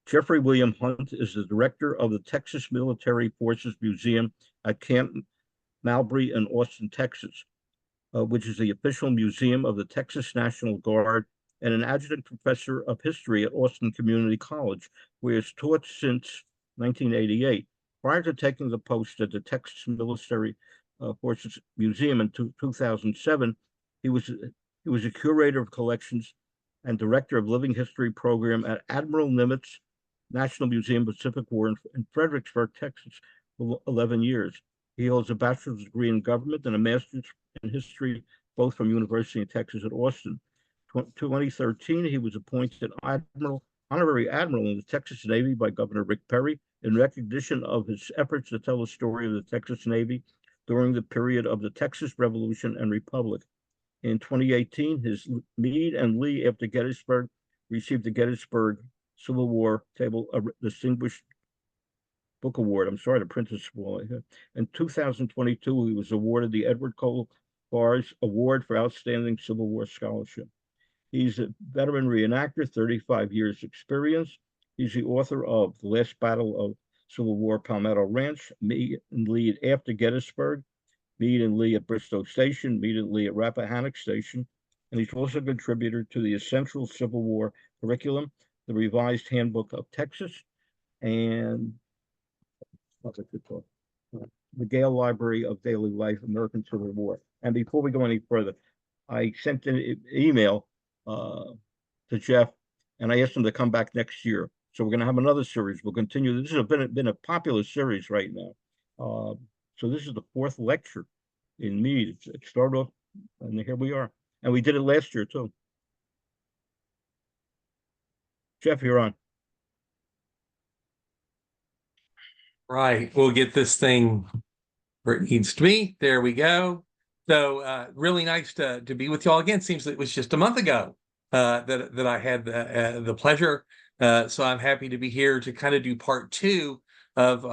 Jeffrey William Hunt is the director of the Texas Military Forces Museum at Camp Mowbray in Austin, Texas, which is the official museum of the Texas National Guard, and an adjunct professor of history at Austin Community College, where he has taught since 1988. Prior to taking the post at the Texas Military Forces Museum in 2007, he was a curator of collections and director of living history program at Admiral Nimitz National Museum Pacific War in Fredericksburg, Texas, for 11 years. He holds a bachelor's degree in government and a master's in history, both from University of Texas at Austin. 2013, he was appointed honorary admiral in the Texas Navy by Governor Rick Perry in recognition of his efforts to tell the story of the Texas Navy during the period of the Texas Revolution and Republic. In 2018, his Meade and Lee after Gettysburg received the Gettysburg Civil War Table Distinguished Book Award. I'm sorry, the print is small. In 2022, he was awarded the Edward Cole Barrs Award for Outstanding Civil War Scholarship. He's a veteran reenactor, 35 years experience. He's the author of The Last Battle of Civil War, Palmetto Ranch, Meade and Lee after Gettysburg, Meade and Lee at Bristoe Station, Meade and Lee at Rappahannock Station. And he's also a contributor to the Essential Civil War Curriculum, the Revised Handbook of Texas, and the Gale Library of Daily Life, American Civil War. And before we go any further, I sent an email to Jeff, and I asked him to come back next year. So we're going to have another series. We'll continue. This has been a popular series right now. So this is the fourth lecture in Meade. It started off, and here we are. And we did it last year, too. Jeff, you're on. Right. We'll get this thing where it needs to be. There we go. So really nice to be with y'all again. Seems like it was just a month ago that I had the pleasure. So I'm happy to be here to kind of do part two of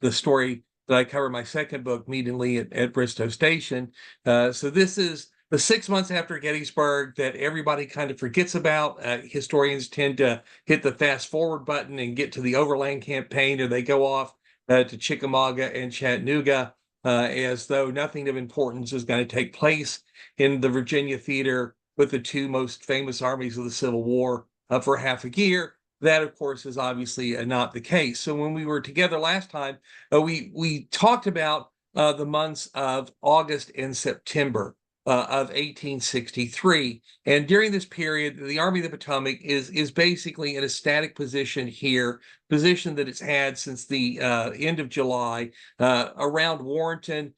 the story that I cover my second book, Meade and Lee at Bristoe Station. So this is the 6 months after Gettysburg that everybody kind of forgets about. Historians tend to hit the fast forward button and get to the overland campaign, or they go off to Chickamauga and Chattanooga, as though nothing of importance is going to take place in the Virginia theater with the two most famous armies of the Civil War for half a year. That, of course, is obviously not the case. So when we were together last time, we talked about the months of August and September of 1863. And during this period, the Army of the Potomac is basically in a static position here, position that it's had since the end of July, around Warrenton,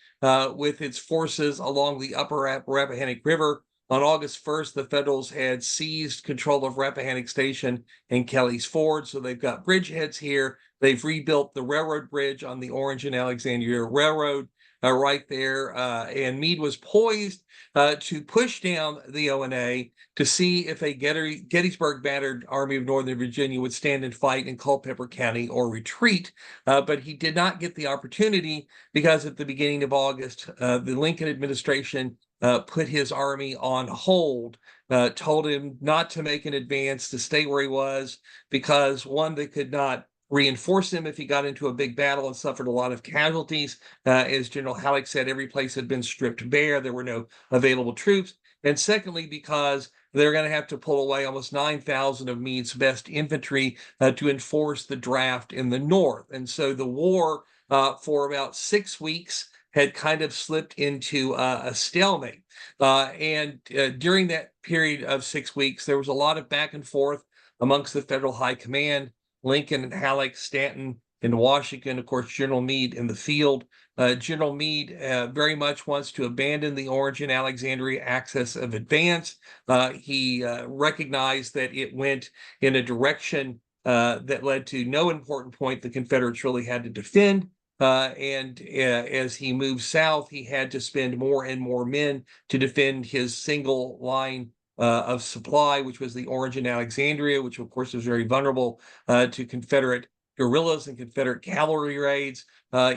with its forces along the upper Rappahannock River. On August 1st, the Federals had seized control of Rappahannock Station and Kelly's Ford, so they've got bridgeheads here. They've rebuilt the railroad bridge on the Orange and Alexandria Railroad right there, and Meade was poised to push down the O&A to see if a Gettysburg battered Army of Northern Virginia would stand and fight in Culpeper County or retreat, but he did not get the opportunity because at the beginning of August, the Lincoln administration put his army on hold, told him not to make an advance, to stay where he was, because one, they could not reinforce him if he got into a big battle and suffered a lot of casualties. As General Halleck said, every place had been stripped bare. There were no available troops. And secondly, because they're going to have to pull away almost 9,000 of Meade's best infantry to enforce the draft in the north. And so the war for about 6 weeks had kind of slipped into a stalemate. And during that period of 6 weeks, there was a lot of back and forth amongst the federal high command. Lincoln and Halleck, Stanton in Washington, of course, General Meade in the field. General Meade very much wants to abandon the Orange and Alexandria axis of advance. He recognized that it went in a direction that led to no important point the Confederates really had to defend. And as he moved south, he had to spend more and more men to defend his single line of supply, which was the Orange and Alexandria, which of course was very vulnerable to Confederate guerrillas and Confederate cavalry raids.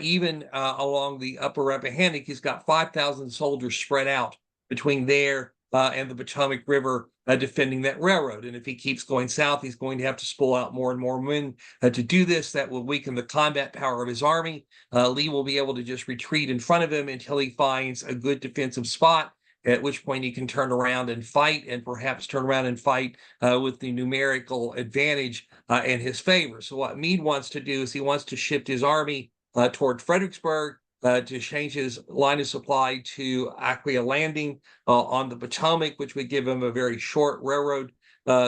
Even along the upper Rappahannock, he's got 5,000 soldiers spread out between there and the Potomac River defending that railroad. And if he keeps going south, he's going to have to spool out more and more men to do this. That will weaken the combat power of his army. Lee will be able to just retreat in front of him until he finds a good defensive spot, at which point he can turn around and fight, and perhaps turn around and fight with the numerical advantage in his favor. So what Meade wants to do is he wants to shift his army toward Fredericksburg, to change his line of supply to Aquia Landing on the Potomac, which would give him a very short railroad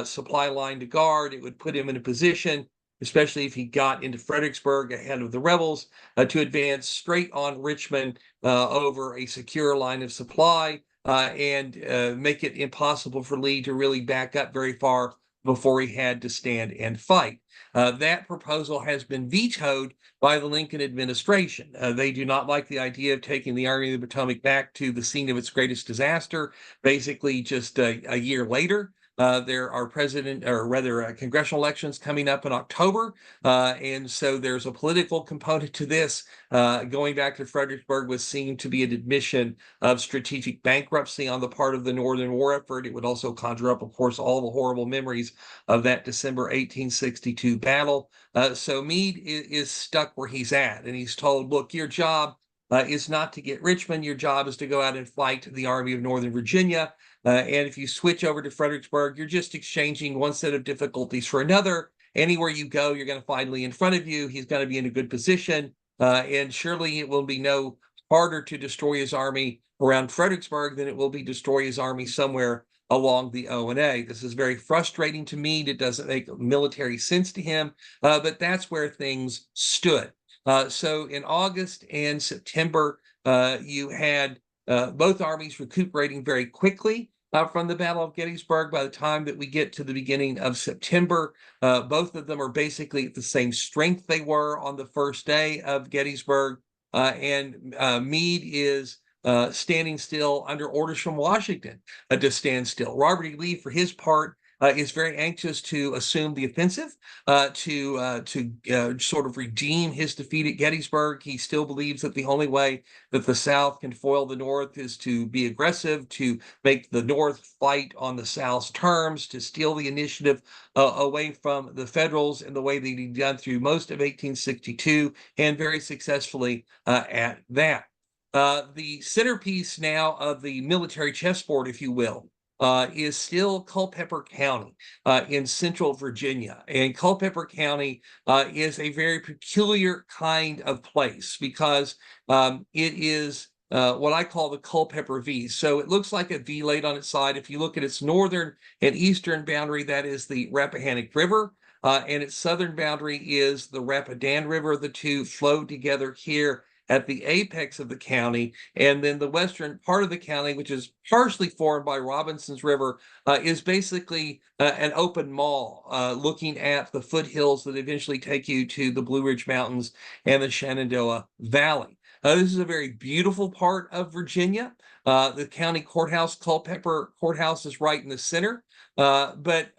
supply line to guard. It would put him in a position, especially if he got into Fredericksburg ahead of the rebels, to advance straight on Richmond over a secure line of supply, and make it impossible for Lee to really back up very far before he had to stand and fight. That proposal has been vetoed by the Lincoln administration. They do not like the idea of taking the Army of the Potomac back to the scene of its greatest disaster, basically just a year later. There are congressional elections coming up in October. And so there's a political component to this. Going back to Fredericksburg was seen to be an admission of strategic bankruptcy on the part of the Northern war effort. It would also conjure up, of course, all the horrible memories of that December 1862 battle. So Meade is stuck where he's at, and he's told, look, your job is not to get Richmond. Your job is to go out and fight the Army of Northern Virginia. And if you switch over to Fredericksburg, you're just exchanging one set of difficulties for another. Anywhere you go, you're going to find Lee in front of you. He's going to be in a good position. And surely it will be no harder to destroy his army around Fredericksburg than it will be destroy his army somewhere along the O&A. This is very frustrating to me. It doesn't make military sense to him, but that's where things stood. So in August and September, you had both armies recuperating very quickly from the Battle of Gettysburg. By the time that we get to the beginning of September, both of them are basically at the same strength they were on the first day of Gettysburg. And Meade is standing still under orders from Washington to stand still. Robert E. Lee, for his part, is very anxious to assume the offensive, to sort of redeem his defeat at Gettysburg. He still believes that the only way that the South can foil the North is to be aggressive, to make the North fight on the South's terms, to steal the initiative away from the Federals in the way that he'd done through most of 1862, and very successfully at that. The centerpiece now of the military chessboard, if you will, is still Culpeper County in central Virginia. And Culpeper County is a very peculiar kind of place because it is what I call the Culpeper V. So it looks like a V laid on its side. If you look at its northern and eastern boundary, that is the Rappahannock River. And its southern boundary is the Rapidan River. The two flow together here at the apex of the county. And then the western part of the county, which is partially formed by Robinson's River, is basically an open maw looking at the foothills that eventually take you to the Blue Ridge Mountains and the Shenandoah Valley. This is a very beautiful part of Virginia. The county courthouse, Culpeper Courthouse, is right in the center. But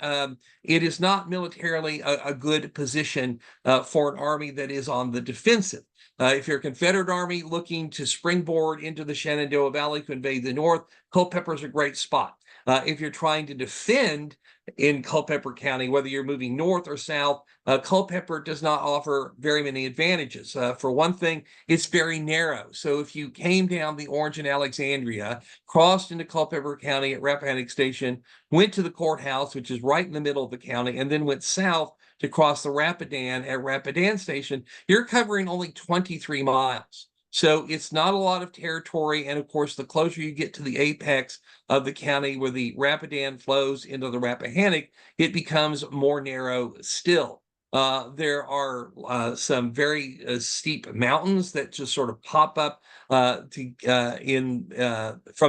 it is not militarily a good position for an army that is on the defensive. If you're a Confederate army looking to springboard into the Shenandoah Valley to invade the North, Culpeper is a great spot. If you're trying to defend in Culpeper County, whether you're moving north or south, Culpeper does not offer very many advantages. For one thing, it's very narrow. So if you came down the Orange and Alexandria, crossed into Culpeper County at Rappahannock Station, went to the courthouse, which is right in the middle of the county, and then went south to cross the Rapidan at Rapidan Station, you're covering only 23 miles. So it's not a lot of territory. And of course, the closer you get to the apex of the county where the Rapidan flows into the Rappahannock, it becomes more narrow still. There are some very steep mountains that just sort of pop up from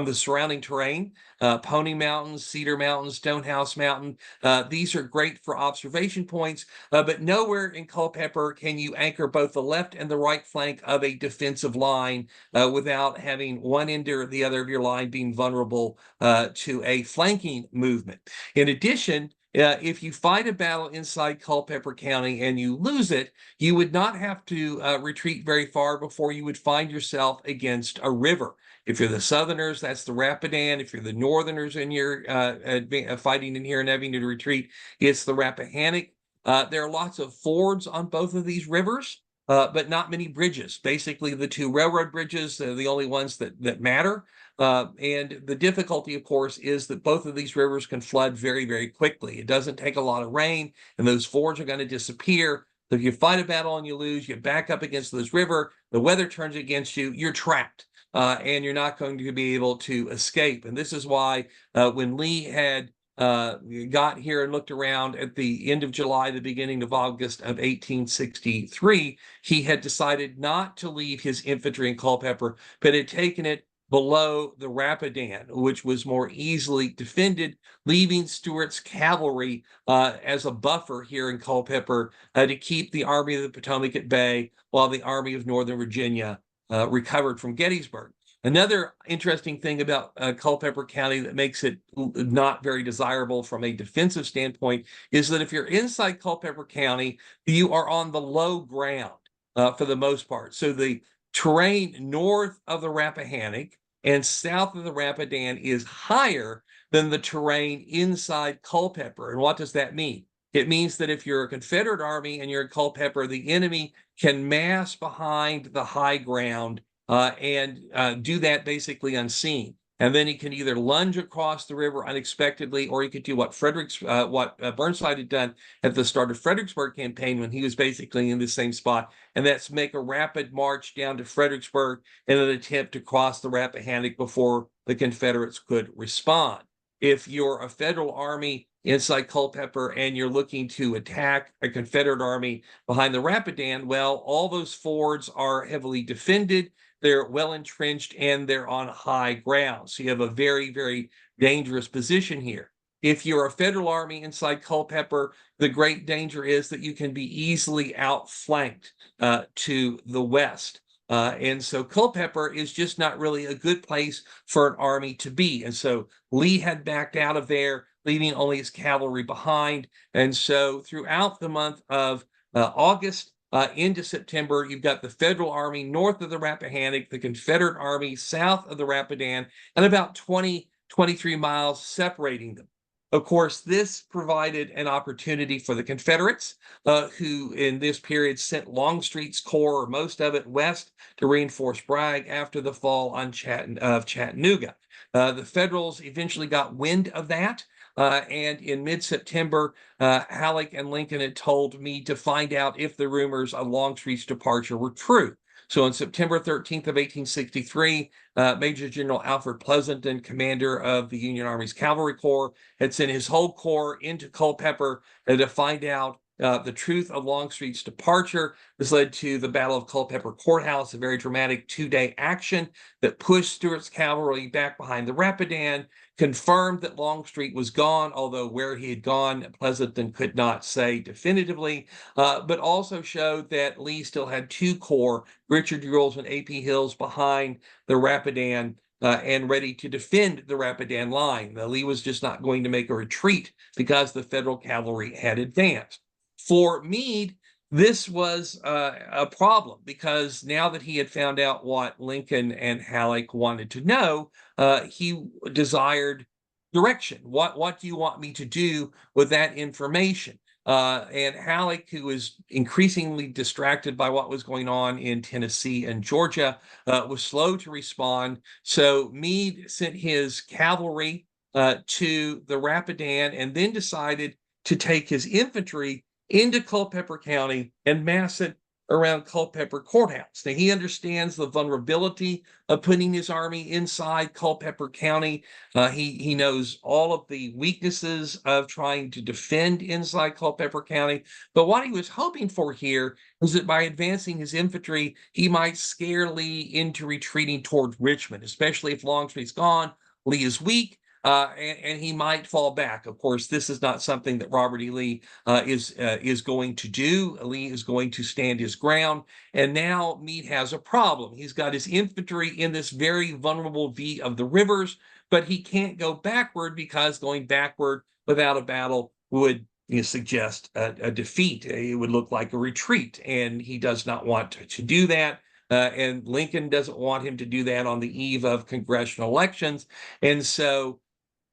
the surrounding terrain. Pony Mountain, Cedar Mountain, Stonehouse Mountain. These are great for observation points, but nowhere in Culpeper can you anchor both the left and the right flank of a defensive line without having one end or the other of your line being vulnerable to a flanking movement. In addition, If you fight a battle inside Culpeper County and you lose it, you would not have to retreat very far before you would find yourself against a river. If you're the Southerners, that's the Rapidan. If you're the Northerners and you're fighting in here and having to retreat, it's the Rappahannock. There are lots of fords on both of these rivers, but not many bridges. Basically, the two railroad bridges are the only ones that matter. And the difficulty, of course, is that both of these rivers can flood very, very quickly. It doesn't take a lot of rain, and those fords are going to disappear. So if you fight a battle and you lose, you back up against this river, the weather turns against you, you're trapped, and you're not going to be able to escape. And this is why when Lee had got here and looked around at the end of July, the beginning of August of 1863, he had decided not to leave his infantry in Culpeper, but had taken it below the Rapidan, which was more easily defended, leaving Stuart's cavalry as a buffer here in Culpeper to keep the Army of the Potomac at bay while the Army of Northern Virginia recovered from Gettysburg. Another interesting thing about Culpeper County that makes it not very desirable from a defensive standpoint is that if you're inside Culpeper County, you are on the low ground for the most part. So the terrain north of the Rappahannock and south of the Rapidan is higher than the terrain inside Culpeper. And what does that mean? It means that if you're a Confederate army and you're at Culpeper, the enemy can mass behind the high ground and do that basically unseen. And then he can either lunge across the river unexpectedly, or he could do what Burnside had done at the start of Fredericksburg campaign when he was basically in the same spot, and that's make a rapid march down to Fredericksburg in an attempt to cross the Rappahannock before the Confederates could respond. If you're a Federal army inside Culpeper and you're looking to attack a Confederate army behind the Rapidan, well, all those fords are heavily defended. They're well entrenched and they're on high ground. So you have a very, very dangerous position here. If you're a Federal army inside Culpeper, the great danger is that you can be easily outflanked to the west. And so Culpeper is just not really a good place for an army to be. And so Lee had backed out of there, leaving only his cavalry behind. And so throughout the month of August into September, you've got the Federal Army north of the Rappahannock, the Confederate Army south of the Rapidan, and about 23 miles separating them. Of course, this provided an opportunity for the Confederates, who in this period sent Longstreet's corps, or most of it, west to reinforce Bragg after the fall of Chattanooga. The Federals eventually got wind of that. And in mid-September, Halleck and Lincoln had told Meade to find out if the rumors of Longstreet's departure were true. So on September 13th of 1863, Major General Alfred Pleasonton, commander of the Union Army's Cavalry Corps, had sent his whole corps into Culpeper to find out the truth of Longstreet's departure. This led to the Battle of Culpeper Courthouse, a very dramatic two-day action that pushed Stuart's cavalry back behind the Rapidan, confirmed that Longstreet was gone, although where he had gone, Pleasonton could not say definitively, but also showed that Lee still had two corps, Richard Ewell's and A.P. Hill's, behind the Rapidan and ready to defend the Rapidan line. Lee was just not going to make a retreat because the Federal cavalry had advanced. For Meade, this was a problem because now that he had found out what Lincoln and Halleck wanted to know, he desired direction. What do you want me to do with that information? And Halleck, who was increasingly distracted by what was going on in Tennessee and Georgia, was slow to respond. So Meade sent his cavalry to the Rapidan and then decided to take his infantry into Culpeper County and mass it around Culpeper Courthouse. Now, he understands the vulnerability of putting his army inside Culpeper County. He knows all of the weaknesses of trying to defend inside Culpeper County. But what he was hoping for here was that by advancing his infantry, he might scare Lee into retreating towards Richmond, especially if Longstreet's gone. Lee is weak. And he might fall back. Of course, this is not something that Robert E. Lee is going to do. Lee is going to stand his ground. And now Meade has a problem. He's got his infantry in this very vulnerable V of the rivers, but he can't go backward because going backward without a battle would suggest a defeat. It would look like a retreat, and he does not want to do that. And Lincoln doesn't want him to do that on the eve of congressional elections. And so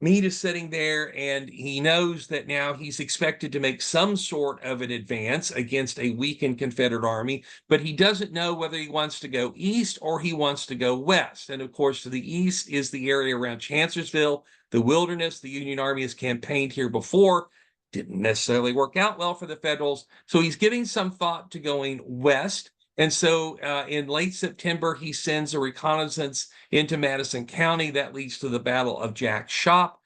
Meade is sitting there, and he knows that now he's expected to make some sort of an advance against a weakened Confederate army, but he doesn't know whether he wants to go east or he wants to go west. And of course, to the east is the area around Chancellorsville, the Wilderness. The Union Army has campaigned here before. Didn't necessarily work out well for the Federals. So he's giving some thought to going west. And so in late September, he sends a reconnaissance into Madison County. That leads to the Battle of Jack's Shop,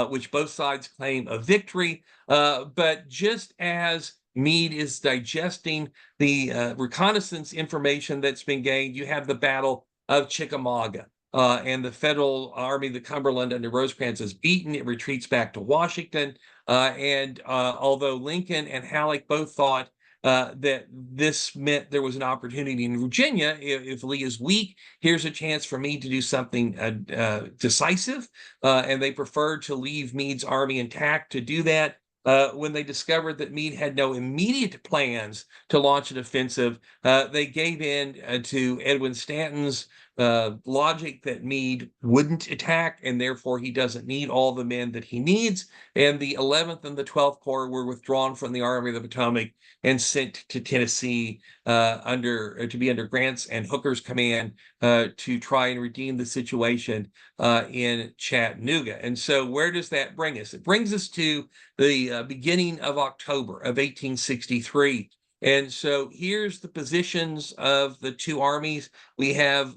which both sides claim a victory. But just as Meade is digesting the reconnaissance information that's been gained, you have the Battle of Chickamauga. And the Federal Army, the Cumberland under Rosecrans, is beaten. It retreats back to Washington. And although Lincoln and Halleck both thought that this meant there was an opportunity in Virginia. If Lee is weak, here's a chance for Meade to do something decisive. And they preferred to leave Meade's army intact to do that. When they discovered that Meade had no immediate plans to launch an offensive, they gave in to Edwin Stanton's logic that Meade wouldn't attack, and therefore he doesn't need all the men that he needs. And the 11th and the 12th Corps were withdrawn from the Army of the Potomac and sent to Tennessee to be under Grant's and Hooker's command to try and redeem the situation in Chattanooga. And so where does that bring us? It brings us to the beginning of October of 1863. And so here's the positions of the two armies. We have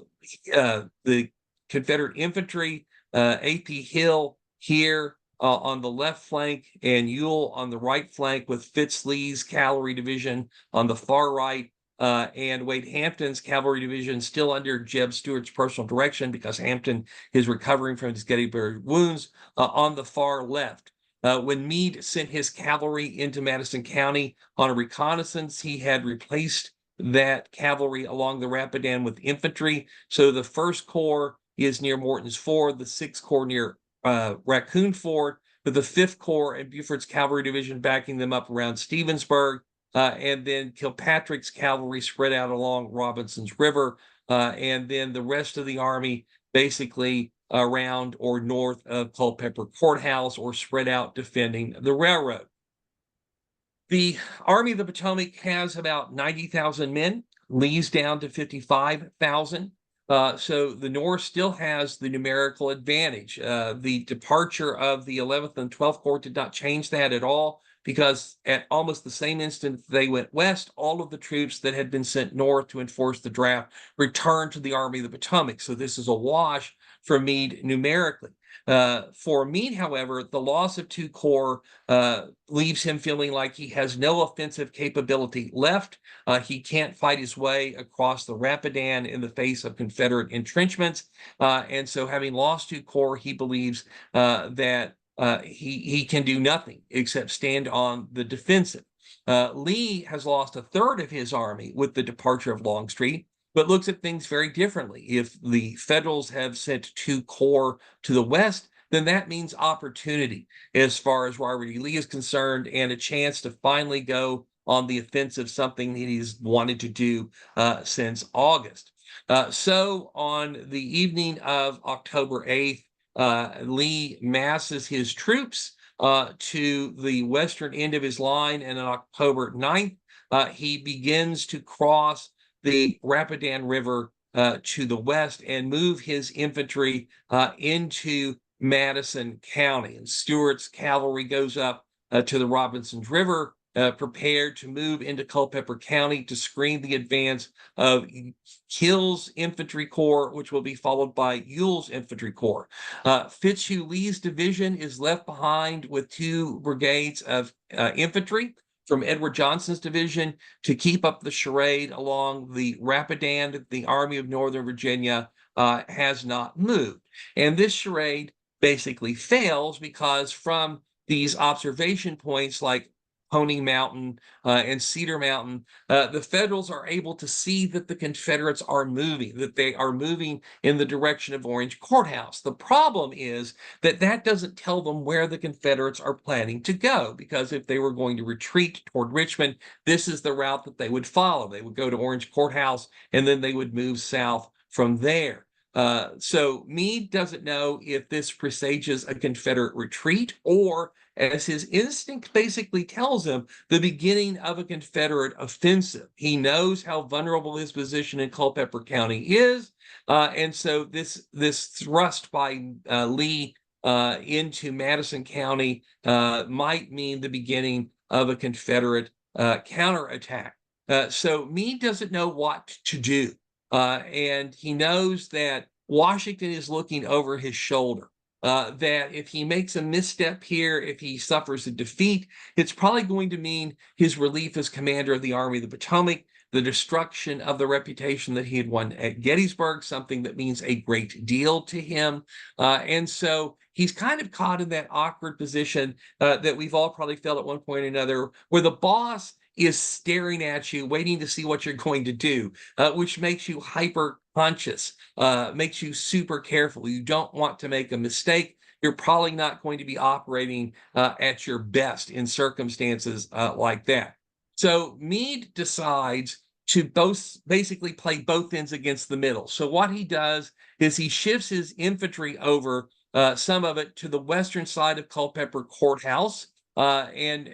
the Confederate infantry, A.P. Hill here on the left flank, and Ewell on the right flank, with Fitz Lee's cavalry division on the far right, and Wade Hampton's cavalry division still under Jeb Stuart's personal direction because Hampton is recovering from his Gettysburg wounds on the far left. When Meade sent his cavalry into Madison County on a reconnaissance, he had replaced that cavalry along the Rapidan with infantry. So the 1st Corps is near Morton's Ford, the 6th Corps near Raccoon Ford, but the 5th Corps and Buford's cavalry division backing them up around Stevensburg, and then Kilpatrick's cavalry spread out along Robinson's River, and then the rest of the army basically around or north of Culpeper Courthouse, or spread out defending the railroad. The Army of the Potomac has about 90,000 men. Lee's down to 55,000. So the North still has the numerical advantage. The departure of the 11th and 12th Corps did not change that at all, because at almost the same instant they went west, all of the troops that had been sent north to enforce the draft returned to the Army of the Potomac. So this is a wash for Meade numerically. For Meade, however, the loss of 2 corps leaves him feeling like he has no offensive capability left. He can't fight his way across the Rapidan in the face of Confederate entrenchments. And so having lost 2 corps, he believes that he can do nothing except stand on the defensive. Lee has lost a third of his army with the departure of Longstreet, but looks at things very differently. If the Federals have sent 2 corps to the west, then that means opportunity as far as Robert E. Lee is concerned, and a chance to finally go on the offensive, something that he's wanted to do since August. So on the evening of October 8th, Lee masses his troops to the western end of his line, and on October 9th, he begins to cross the Rapidan River to the west and move his infantry into Madison County. And Stuart's cavalry goes up to the Robinson's River, prepared to move into Culpeper County to screen the advance of Hill's infantry corps, which will be followed by Ewell's infantry corps. Fitzhugh Lee's division is left behind with 2 brigades of infantry from Edward Johnson's division to keep up the charade along the Rapidan. The Army of Northern Virginia has not moved. And this charade basically fails because from these observation points like Pony Mountain and Cedar Mountain, the Federals are able to see that the Confederates are moving, that they are moving in the direction of Orange Courthouse. The problem is that that doesn't tell them where the Confederates are planning to go, because if they were going to retreat toward Richmond, this is the route that they would follow. They would go to Orange Courthouse, and then they would move south from there. So Meade doesn't know if this presages a Confederate retreat or, as his instinct basically tells him, the beginning of a Confederate offensive. He knows how vulnerable his position in Culpeper County is, and so this thrust by Lee into Madison County might mean the beginning of a Confederate counterattack. So Meade doesn't know what to do. And he knows that Washington is looking over his shoulder, that if he makes a misstep here, if he suffers a defeat, it's probably going to mean his relief as commander of the Army of the Potomac, the destruction of the reputation that he had won at Gettysburg, something that means a great deal to him. And so he's kind of caught in that awkward position that we've all probably felt at one point or another, where the boss is staring at you, waiting to see what you're going to do, which makes you hyper conscious, makes you super careful. You don't want to make a mistake. You're probably not going to be operating at your best in circumstances like that. So Meade decides to basically play both ends against the middle. So what he does is he shifts his infantry over, some of it to the western side of Culpeper Courthouse, and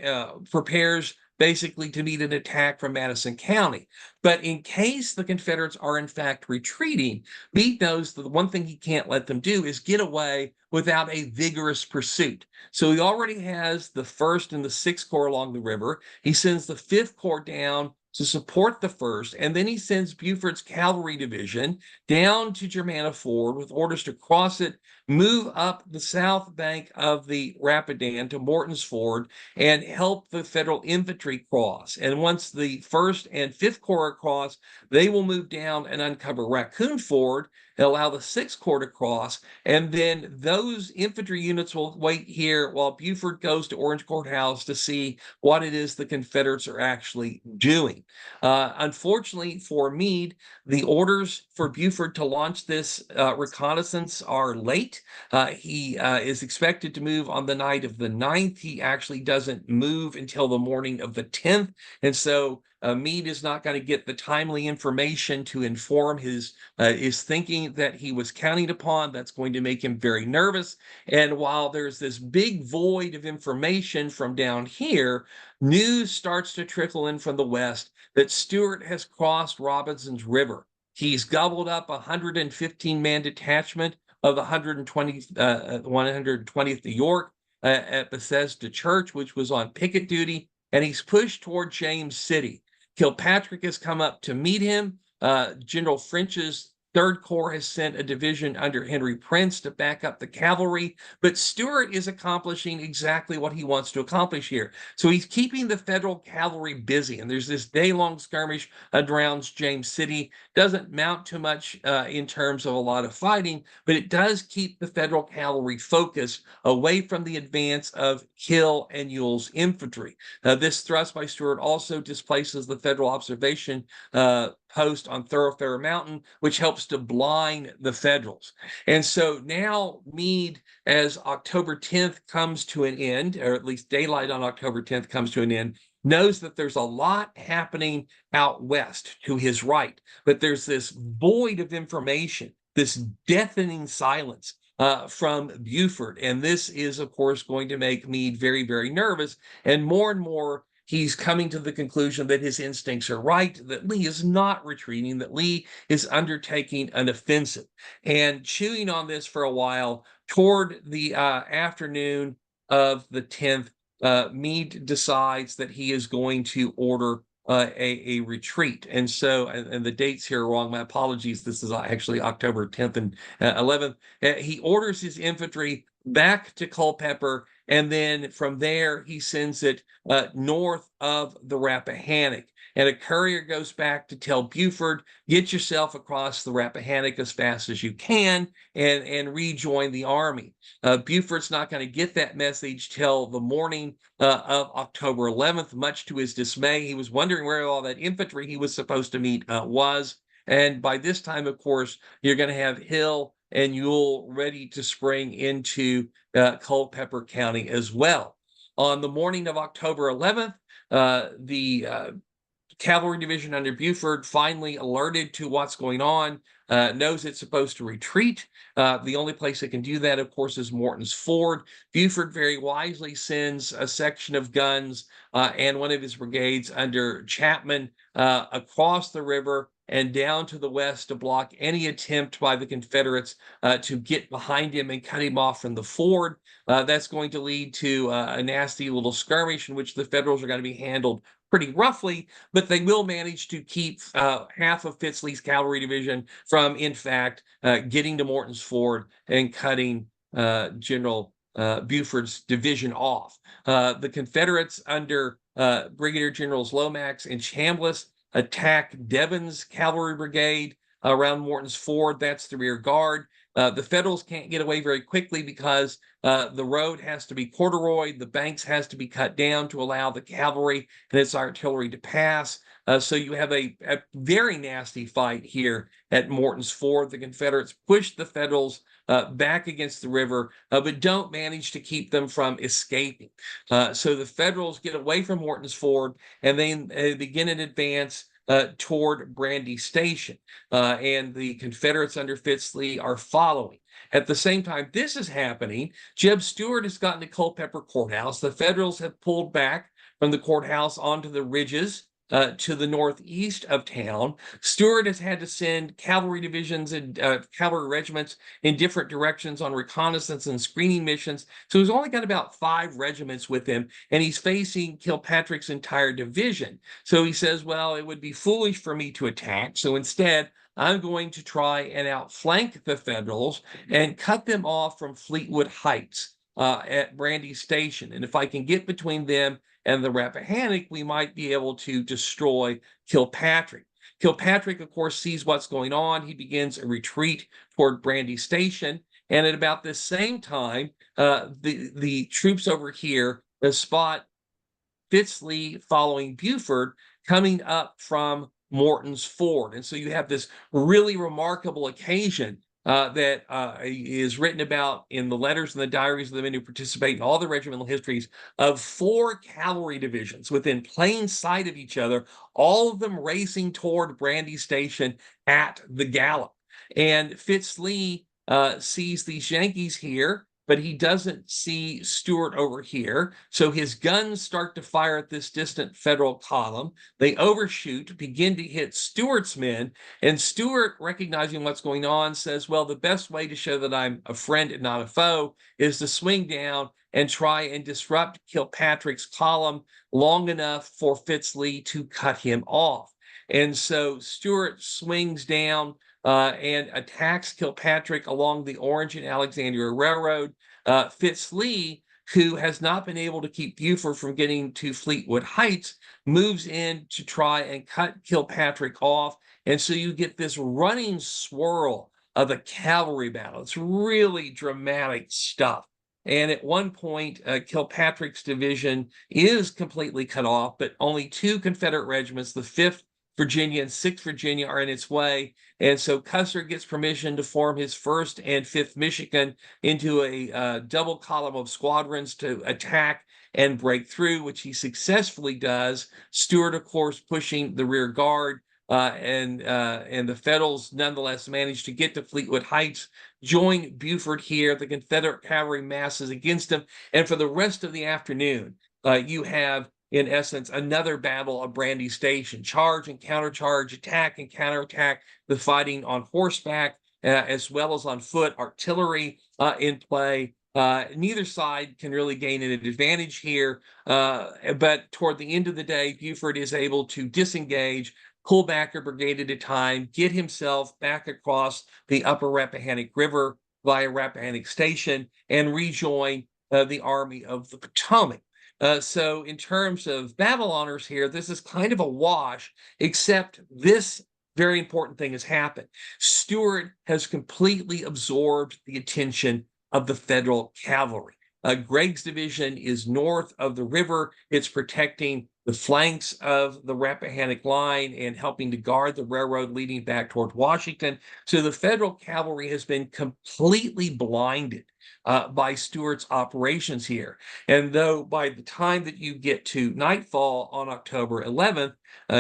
prepares basically to meet an attack from Madison County. But in case the Confederates are in fact retreating, Meade knows that the one thing he can't let them do is get away without a vigorous pursuit. So he already has the 1st and the 6th Corps along the river. He sends the 5th Corps down to support the 1st, and then he sends Buford's cavalry division down to Germanna Ford with orders to cross it, move up the south bank of the Rapidan to Morton's Ford, and help the Federal infantry cross. And once the 1st and 5th Corps are crossed, they will move down and uncover Raccoon Ford and allow the 6th Corps to cross. And then those infantry units will wait here while Buford goes to Orange Courthouse to see what it is the Confederates are actually doing. Unfortunately for Meade, the orders for Buford to launch this reconnaissance are late. He is expected to move on the night of the 9th. He actually doesn't move until the morning of the 10th. And so Meade is not going to get the timely information to inform his thinking that he was counting upon. That's going to make him very nervous. And while there's this big void of information from down here, news starts to trickle in from the west that Stuart has crossed Robinson's River. He's gobbled up a 115-man detachment of the 120th New York at Bethesda Church, which was on picket duty, and he's pushed toward James City. Kilpatrick has come up to meet him. General French's 3rd Corps has sent a division under Henry Prince to back up the cavalry, but Stuart is accomplishing exactly what he wants to accomplish here. So he's keeping the Federal cavalry busy, and there's this day-long skirmish around James City. Doesn't mount to much in terms of a lot of fighting, but it does keep the Federal cavalry focused away from the advance of Hill and Ewell's infantry. This thrust by Stuart also displaces the Federal observation post on Thoroughfare Mountain, which helps to blind the Federals. And so now Meade, as October 10th comes to an end, or at least daylight on October 10th comes to an end, knows that there's a lot happening out west to his right, but there's this void of information, this deafening silence from Buford. And this is, of course, going to make Meade very, very nervous. And more, he's coming to the conclusion that his instincts are right, that Lee is not retreating, that Lee is undertaking an offensive. And chewing on this for a while, toward the afternoon of the 10th, Meade decides that he is going to order a retreat. And so, and the dates here are wrong. My apologies. This is actually October 10th and 11th. He orders his infantry back to Culpeper And then from there, he sends it north of the Rappahannock. And a courier goes back to tell Buford, get yourself across the Rappahannock as fast as you can and rejoin the army. Buford's not going to get that message till the morning of October 11th, much to his dismay. He was wondering where all that infantry he was supposed to meet was. And by this time, of course, you're going to have Hill and Ewell ready to spring into Culpeper County as well. On the morning of October 11th, the cavalry division under Buford, finally alerted to what's going on, knows it's supposed to retreat. The only place it can do that, of course, is Morton's Ford. Buford very wisely sends a section of guns and one of his brigades under Chapman across the river and down to the west to block any attempt by the Confederates to get behind him and cut him off from the ford. That's going to lead to a nasty little skirmish in which the Federals are going to be handled pretty roughly, but they will manage to keep half of Fitz Lee's cavalry division from, in fact, getting to Morton's Ford and cutting General Buford's division off. The Confederates under Brigadier Generals Lomax and Chambliss attack Devon's cavalry brigade around Morton's Ford. That's the rear guard. The Federals can't get away very quickly because the road has to be corduroyed. The banks has to be cut down to allow the cavalry and its artillery to pass. So you have a very nasty fight here at Morton's Ford. The Confederates push the Federals back against the river, but don't manage to keep them from escaping. So the Federals get away from Morton's Ford and then begin an advance toward Brandy Station. And the Confederates under Fitz Lee are following. At the same time this is happening, Jeb Stuart has gotten to Culpeper Courthouse. The Federals have pulled back from the courthouse onto the ridges to the northeast of town. Stuart has had to send cavalry divisions and cavalry regiments in different directions on reconnaissance and screening missions. So he's only got about 5 regiments with him, and he's facing Kilpatrick's entire division. So he says, well, it would be foolish for me to attack. So instead, I'm going to try and outflank the Federals and cut them off from Fleetwood Heights at Brandy Station. And if I can get between them and the Rappahannock, we might be able to destroy Kilpatrick. Kilpatrick, of course, sees what's going on. He begins a retreat toward Brandy Station. And at about the same time, the troops over here spot Fitz Lee following Buford coming up from Morton's Ford. And so you have this really remarkable occasion that is written about in the letters and the diaries of the men who participate in all the regimental histories of 4 cavalry divisions within plain sight of each other, all of them racing toward Brandy Station at the gallop. And Fitz Lee sees these Yankees here, but he doesn't see Stuart over here. So his guns start to fire at this distant Federal column. They overshoot, begin to hit Stuart's men. And Stuart, recognizing what's going on, says, well, the best way to show that I'm a friend and not a foe is to swing down and try and disrupt Kilpatrick's column long enough for Fitz Lee to cut him off. And so Stuart swings down and attacks Kilpatrick along the Orange and Alexandria Railroad. Fitz Lee, who has not been able to keep Buford from getting to Fleetwood Heights, moves in to try and cut Kilpatrick off. And so you get this running swirl of a cavalry battle. It's really dramatic stuff. And at one point, Kilpatrick's division is completely cut off, but only 2 Confederate regiments, the 5th Virginia and 6th Virginia, are in its way. And so Custer gets permission to form his 1st and 5th Michigan into a double column of squadrons to attack and break through, which he successfully does. Stuart, of course, pushing the rear guard, and the Federals nonetheless managed to get to Fleetwood Heights, join Buford here. The Confederate cavalry masses against him. And for the rest of the afternoon, you have, in essence, another battle of Brandy Station. Charge and countercharge, attack and counterattack, the fighting on horseback as well as on foot, artillery in play. Neither side can really gain an advantage here, but toward the end of the day, Buford is able to disengage, pull back a brigade at a time, get himself back across the upper Rappahannock River via Rappahannock Station, and rejoin the Army of the Potomac. So in terms of battle honors here, this is kind of a wash, except this very important thing has happened. Stuart has completely absorbed the attention of the Federal cavalry. Gregg's division is north of the river. It's protecting the flanks of the Rappahannock line and helping to guard the railroad leading back toward Washington. So the Federal cavalry has been completely blinded by Stuart's operations here. And though by the time that you get to nightfall on October 11th,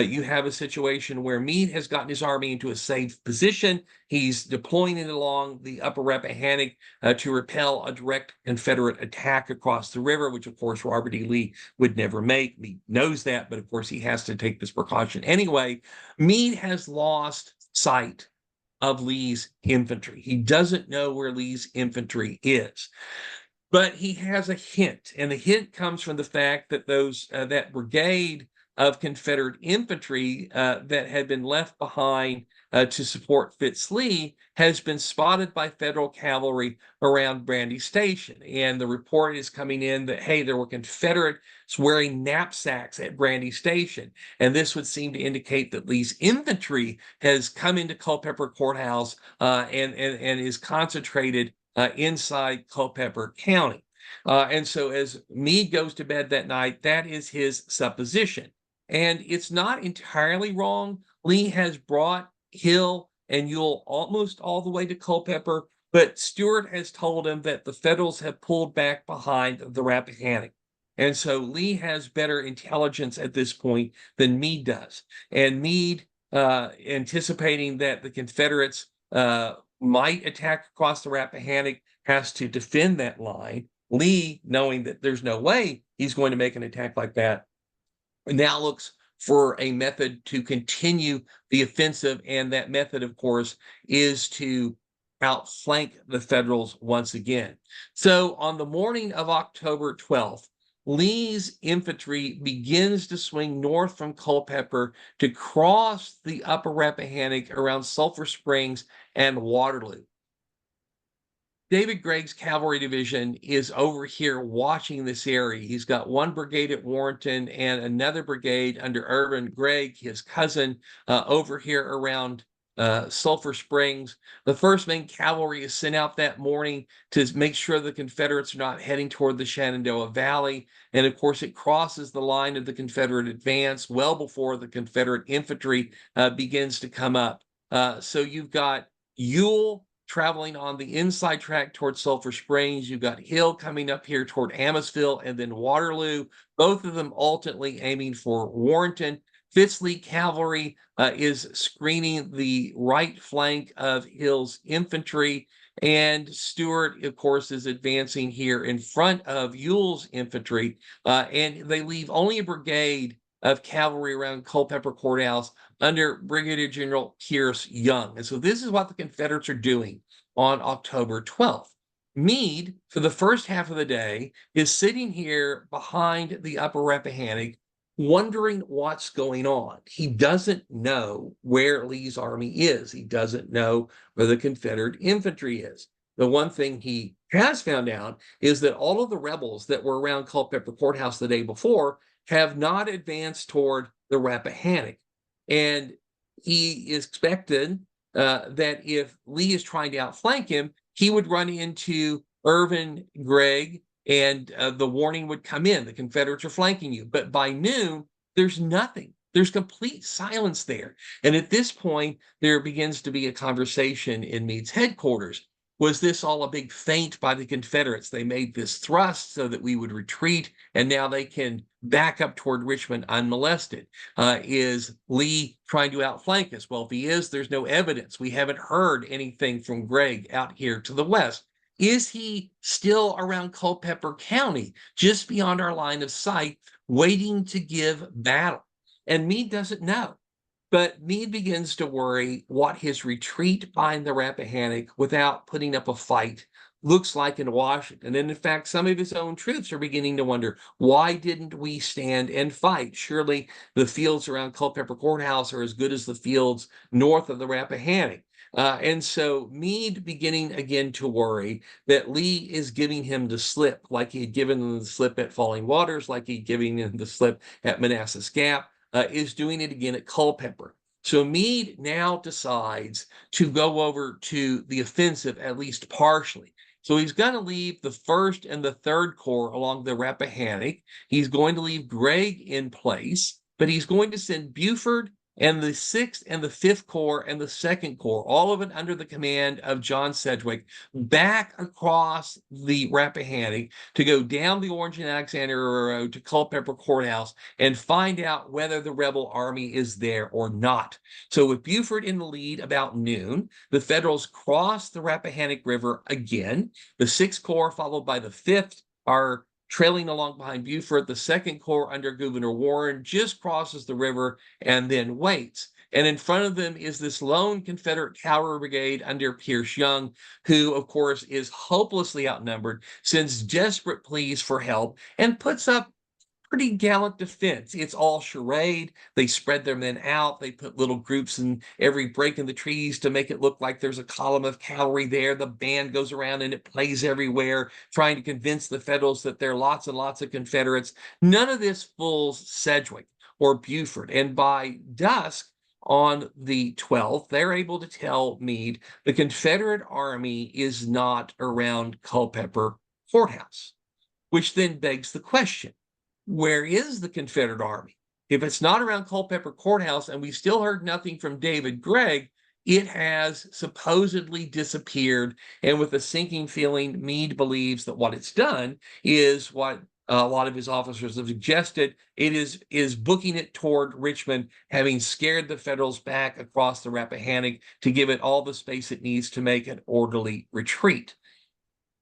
you have a situation where Meade has gotten his army into a safe position. He's deploying it along the upper Rappahannock to repel a direct Confederate attack across the river, which of course Robert E. Lee would never make. Meade knows that, but of course he has to take this precaution anyway. Meade has lost sight of Lee's infantry. He doesn't know where Lee's infantry is. But he has a hint, and the hint comes from the fact that that brigade of Confederate infantry that had been left behind to support Fitz Lee has been spotted by Federal cavalry around Brandy Station. And the report is coming in that, hey, there were Confederates wearing knapsacks at Brandy Station. And this would seem to indicate that Lee's infantry has come into Culpeper Courthouse and is concentrated inside Culpeper County. And so as Meade goes to bed that night, that is his supposition. And it's not entirely wrong. Lee has brought Hill and Ewell almost all the way to Culpeper, but Stuart has told him that the Federals have pulled back behind the Rappahannock. And so Lee has better intelligence at this point than Meade does. And Meade, anticipating that the Confederates might attack across the Rappahannock, has to defend that line. Lee, knowing that there's no way he's going to make an attack like that, now looks for a method to continue the offensive. And that method, of course, is to outflank the Federals once again. So on the morning of October 12th, Lee's infantry begins to swing north from Culpeper to cross the upper Rappahannock around Sulphur Springs and Waterloo. David Gregg's cavalry division is over here watching this area. He's got one brigade at Warrenton and another brigade under Irvin Gregg, his cousin, over here around Sulphur Springs. The 1st Maine Cavalry is sent out that morning to make sure the Confederates are not heading toward the Shenandoah Valley. And of course, it crosses the line of the Confederate advance well before the Confederate infantry begins to come up. So you've got Ewell traveling on the inside track toward Sulphur Springs. You've got Hill coming up here toward Amosville and then Waterloo, both of them ultimately aiming for Warrenton. Fitz Lee cavalry is screening the right flank of Hill's infantry. And Stuart, of course, is advancing here in front of Ewell's infantry. And they leave only a brigade of cavalry around Culpeper Courthouse under Brigadier General Pierce Young. And so this is what the Confederates are doing on October 12th. Meade, for the first half of the day, is sitting here behind the upper Rappahannock, wondering what's going on. He doesn't know where Lee's army is. He doesn't know where the Confederate infantry is. The one thing he has found out is that all of the rebels that were around Culpeper Courthouse the day before have not advanced toward the Rappahannock. And he is expected that if Lee is trying to outflank him, he would run into Irvin Gregg and the warning would come in. The Confederates are flanking you. But by noon, there's nothing. There's complete silence there. And at this point, there begins to be a conversation in Meade's headquarters. Was this all a big feint by the Confederates? They made this thrust so that we would retreat, and now they can back up toward Richmond unmolested. Is Lee trying to outflank us? Well, if he is, there's no evidence. We haven't heard anything from Gregg out here to the west. Is he still around Culpeper County, just beyond our line of sight, waiting to give battle? And Meade doesn't know. But Meade begins to worry what his retreat behind the Rappahannock without putting up a fight looks like in Washington. And in fact, some of his own troops are beginning to wonder, why didn't we stand and fight? Surely the fields around Culpeper Courthouse are as good as the fields north of the Rappahannock. And so Meade beginning again to worry that Lee is giving him the slip, like he had given him the slip at Falling Waters, like he'd given him the slip at Manassas Gap, is doing it again at Culpeper. So Meade now decides to go over to the offensive, at least partially. So he's going to leave the 1st and the 3rd Corps along the Rappahannock. He's going to leave Gregg in place, but he's going to send Buford and the 6th and the 5th Corps and the 2nd Corps, all of it under the command of John Sedgwick, back across the Rappahannock to go down the Orange and Alexandria Road to Culpeper Courthouse and find out whether the rebel army is there or not. So with Buford in the lead about noon, the Federals cross the Rappahannock River again. The 6th Corps, followed by the 5th, are trailing along behind Buford. The 2nd Corps under Gouverneur Warren just crosses the river and then waits. And in front of them is this lone Confederate cavalry brigade under Pierce Young, who, of course, is hopelessly outnumbered, sends desperate pleas for help, and puts up pretty gallant defense. It's all charade. They spread their men out. They put little groups in every break in the trees to make it look like there's a column of cavalry there. The band goes around and it plays everywhere, trying to convince the Federals that there are lots and lots of Confederates. None of this fools Sedgwick or Buford. And by dusk on the 12th, they're able to tell Meade the Confederate army is not around Culpeper Courthouse, which then begs the question, where is the Confederate army? If it's not around Culpeper Courthouse and we still heard nothing from David Gregg, it has supposedly disappeared. And with a sinking feeling, Meade believes that what it's done is what a lot of his officers have suggested. It is booking it toward Richmond, having scared the Federals back across the Rappahannock to give it all the space it needs to make an orderly retreat.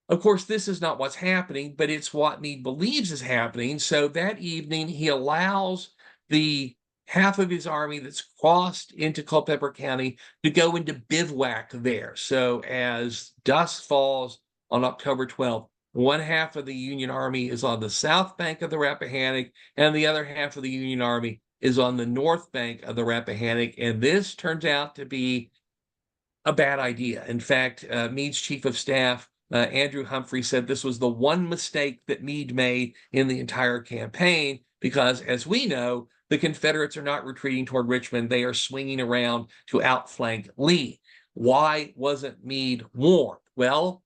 Of course, this is not what's happening, but it's what Meade believes is happening. So that evening, he allows the half of his army that's crossed into Culpeper County to go into bivouac there. So as dusk falls on October 12th, one half of the Union Army is on the south bank of the Rappahannock, and the other half of the Union Army is on the north bank of the Rappahannock. And this turns out to be a bad idea. In fact, Meade's chief of staff, Andrew Humphrey, said this was the one mistake that Meade made in the entire campaign, because as we know, the Confederates are not retreating toward Richmond. They are swinging around to outflank Lee. Why wasn't Meade warned? Well,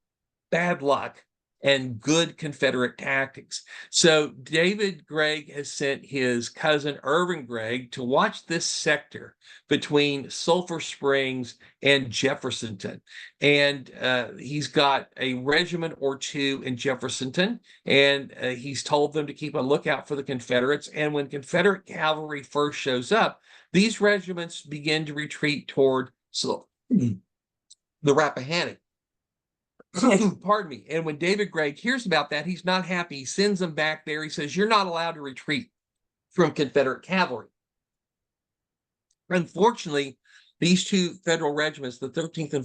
bad luck and good Confederate tactics. So David Gregg has sent his cousin Irvin Gregg to watch this sector between Sulphur Springs and Jeffersonton. And he's got a regiment or two in Jeffersonton, and he's told them to keep a lookout for the Confederates. And when Confederate cavalry first shows up, these regiments begin to retreat toward the Rappahannock. Pardon me. And when David Gregg hears about that, he's not happy. He sends them back there. He says, "You're not allowed to retreat from Confederate cavalry." Unfortunately, these two federal regiments, the 13th and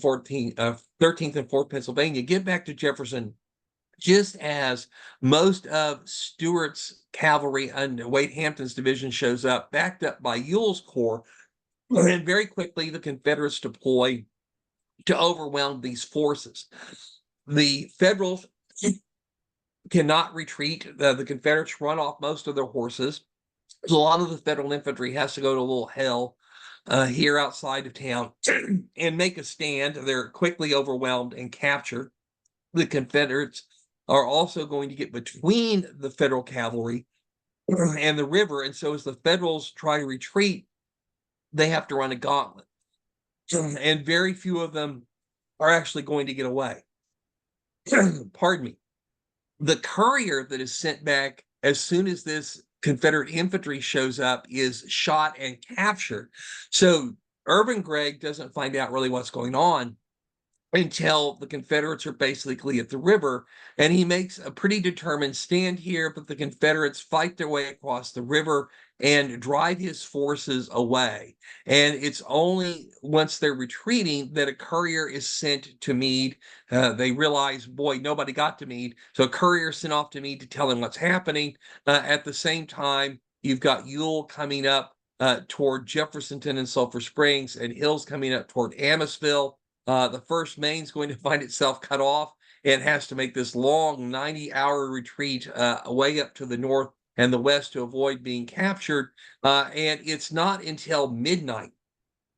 4th Pennsylvania, get back to Jefferson just as most of Stuart's cavalry and Wade Hampton's division shows up, backed up by Ewell's corps. And very quickly, the Confederates deploy to overwhelm these forces. The Federals cannot retreat. The Confederates run off most of their horses. So a lot of the Federal infantry has to go to a little hell here outside of town and make a stand. They're quickly overwhelmed and captured. The Confederates are also going to get between the Federal cavalry and the river. And so as the Federals try to retreat, they have to run a gauntlet. And very few of them are actually going to get away. Pardon me. The courier that is sent back as soon as this Confederate infantry shows up is shot and captured. So Irvin Gregg doesn't find out really what's going on until the Confederates are basically at the river, and he makes a pretty determined stand here, but the Confederates fight their way across the river and drive his forces away. And it's only once they're retreating that a courier is sent to Meade. They realize, boy, nobody got to Meade. So a courier is sent off to Meade to tell him what's happening. At the same time, you've got Ewell coming up toward Jeffersonton and Sulphur Springs, and Hill's coming up toward Amosville. The First Maine's going to find itself cut off. It has to make this long 90-hour retreat way up to the north and the west to avoid being captured. And it's not until midnight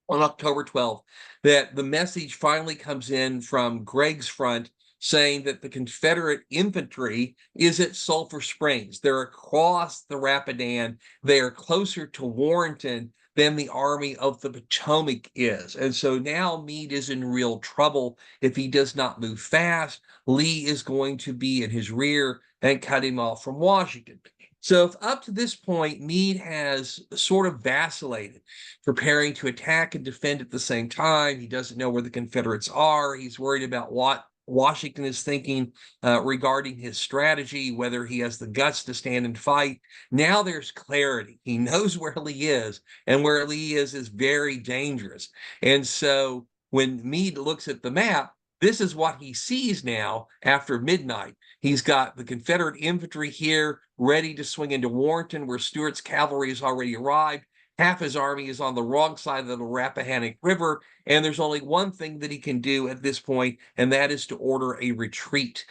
on October 12th that the message finally comes in from Gregg's front saying that the Confederate infantry is at Sulphur Springs. They're across the Rapidan. They are closer to Warrenton than the Army of the Potomac is. And so now Meade is in real trouble. If he does not move fast, Lee is going to be in his rear and cut him off from Washington. So if up to this point, Meade has sort of vacillated, preparing to attack and defend at the same time. He doesn't know where the Confederates are. He's worried about what Washington is thinking regarding his strategy, whether he has the guts to stand and fight. Now there's clarity. He knows where Lee is, and where Lee is very dangerous. And so when Meade looks at the map, this is what he sees now after midnight. He's got the Confederate infantry here ready to swing into Warrenton, where Stuart's cavalry has already arrived. Half his army is on the wrong side of the Rappahannock River, and there's only one thing that he can do at this point, and that is to order a retreat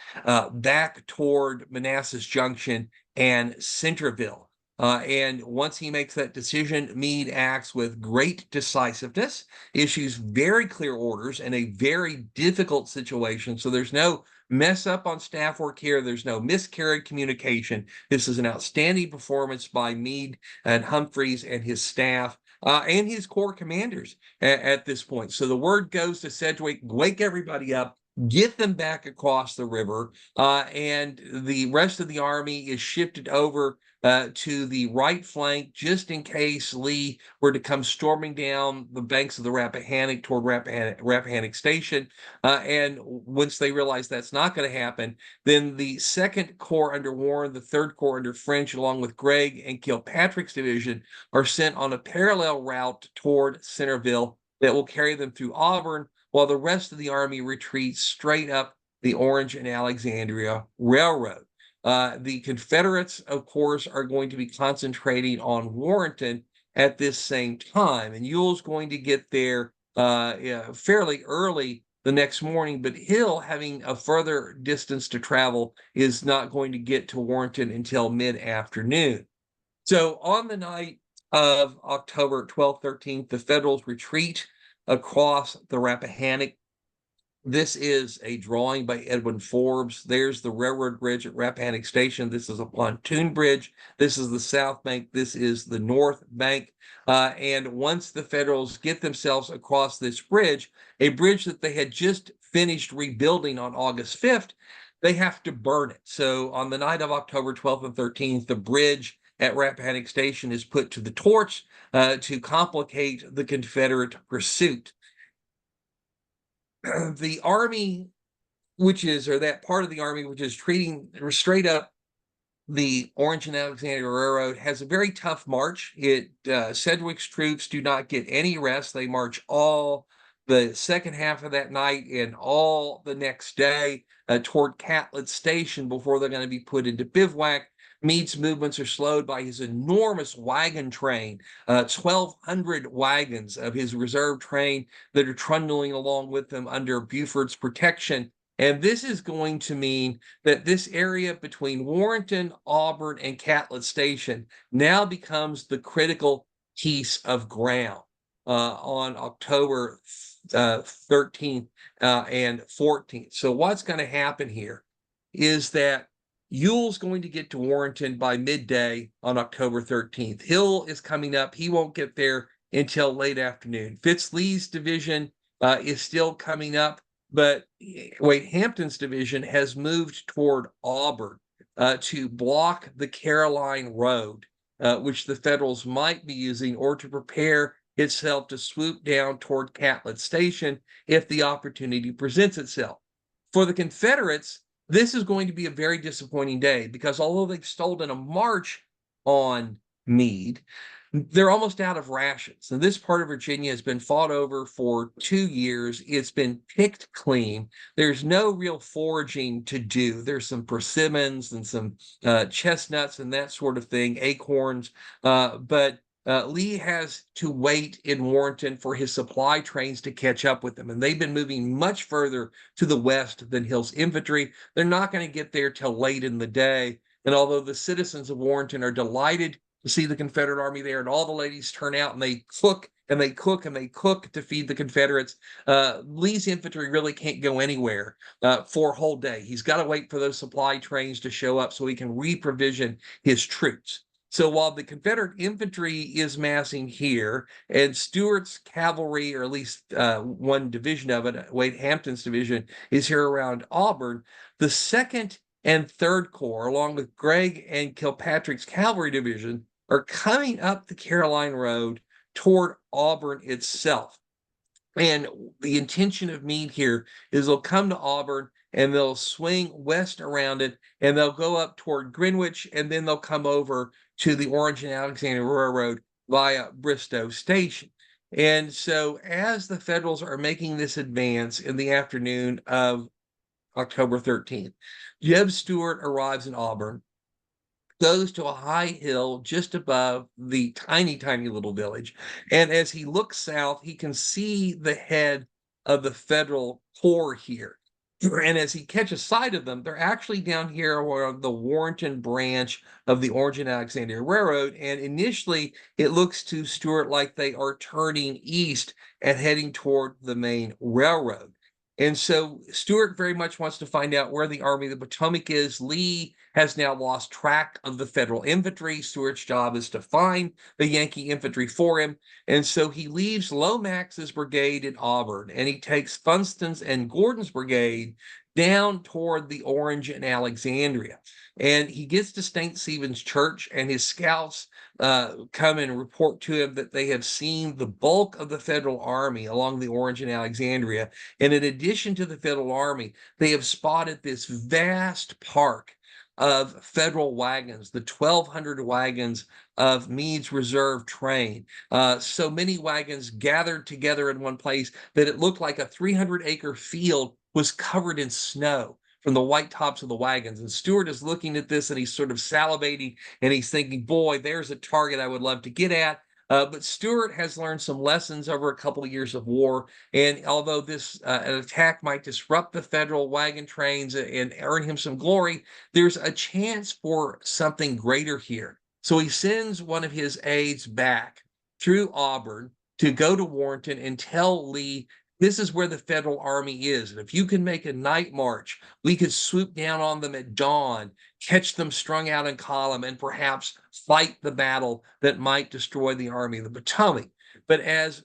back toward Manassas Junction and Centreville. And once he makes that decision, Meade acts with great decisiveness, issues very clear orders in a very difficult situation. So there's no mess up on staff work here. There's no miscarried communication. This is an outstanding performance by Meade and Humphreys and his staff. And his corps commanders at this point. So the word goes to Sedgwick, wake everybody up, get them back across the river, and the rest of the army is shifted over to the right flank just in case Lee were to come storming down the banks of the Rappahannock toward Rappahannock Station. And once they realize that's not going to happen, then the Second Corps under Warren, the Third Corps under French, along with Gregg and Kilpatrick's division, are sent on a parallel route toward Centreville that will carry them through Auburn, while the rest of the army retreats straight up the Orange and Alexandria Railroad. The Confederates, of course, are going to be concentrating on Warrenton at this same time, and Ewell's going to get there fairly early the next morning, but Hill, having a further distance to travel, is not going to get to Warrenton until mid-afternoon. So on the night of October 12th, 13th, the Federals retreat across the Rappahannock. This is a drawing by Edwin Forbes. There's the railroad bridge at Rappahannock Station. This is a pontoon bridge. This is the south bank. This is the north bank. And once the Federals get themselves across this bridge, a bridge that they had just finished rebuilding on August 5th, they have to burn it. So on the night of October 12th and 13th, the bridge at Rappahannock Station is put to the torch to complicate the Confederate pursuit. The army, that part of the army which is treating straight up the Orange and Alexandria Railroad, has a very tough march. Sedgwick's troops do not get any rest. They march all the second half of that night and all the next day toward Catlett Station before they're going to be put into bivouac. Meade's movements are slowed by his enormous wagon train, 1,200 wagons of his reserve train that are trundling along with him under Buford's protection. And this is going to mean that this area between Warrenton, Auburn, and Catlett Station now becomes the critical piece of ground on October 13th and 14th. So what's going to happen here is that Ewell's going to get to Warrenton by midday on October 13th. Hill is coming up. He won't get there until late afternoon. Fitz-Lee's division is still coming up, but Hampton's division has moved toward Auburn to block the Caroline Road, which the Federals might be using, or to prepare itself to swoop down toward Catlett Station if the opportunity presents itself. For the Confederates, this is going to be a very disappointing day because although they've stolen a march on Meade, they're almost out of rations. And this part of Virginia has been fought over for 2 years. It's been picked clean. There's no real foraging to do. There's some persimmons and some chestnuts and that sort of thing, acorns, but Lee has to wait in Warrenton for his supply trains to catch up with him. And they've been moving much further to the west than Hill's infantry. They're not going to get there till late in the day. And although the citizens of Warrenton are delighted to see the Confederate army there, and all the ladies turn out and they cook and they cook and they cook to feed the Confederates, Lee's infantry really can't go anywhere for a whole day. He's got to wait for those supply trains to show up so he can reprovision his troops. So while the Confederate infantry is massing here, and Stuart's cavalry, or at least one division of it, Wade Hampton's division, is here around Auburn, the Second and Third Corps, along with Gregg and Kilpatrick's cavalry division, are coming up the Caroline Road toward Auburn itself. And the intention of Meade here is they'll come to Auburn and they'll swing west around it and they'll go up toward Greenwich, and then they'll come over to the Orange and Alexandria Railroad via Bristoe Station. And so as the Federals are making this advance in the afternoon of October 13th, Jeb Stuart arrives in Auburn, goes to a high hill just above the tiny, tiny little village. And as he looks south, he can see the head of the Federal Corps here. And as he catches sight of them, they're actually down here on the Warrenton branch of the Orange and Alexandria Railroad. And initially, it looks to Stuart like they are turning east and heading toward the main railroad. And so Stuart very much wants to find out where the Army of the Potomac is. Lee has now lost track of the Federal infantry. Stuart's job is to find the Yankee infantry for him. And so he leaves Lomax's brigade in Auburn, and he takes Funston's and Gordon's brigade down toward the Orange and Alexandria. And he gets to St. Stephen's Church, and his scouts come and report to him that they have seen the bulk of the Federal army along the Orange and Alexandria. And in addition to the Federal army, they have spotted this vast park of Federal wagons, the 1,200 wagons of Meade's reserve train. So many wagons gathered together in one place that it looked like a 300-acre field was covered in snow from the white tops of the wagons. And Stuart is looking at this and he's sort of salivating and he's thinking, boy, there's a target I would love to get at. But Stuart has learned some lessons over a couple of years of war. And although this an attack might disrupt the Federal wagon trains and earn him some glory, there's a chance for something greater here. So he sends one of his aides back through Auburn to go to Warrenton and tell Lee, this is where the Federal army is. And if you can make a night march, we could swoop down on them at dawn, catch them strung out in column, and perhaps fight the battle that might destroy the Army of the Potomac. But as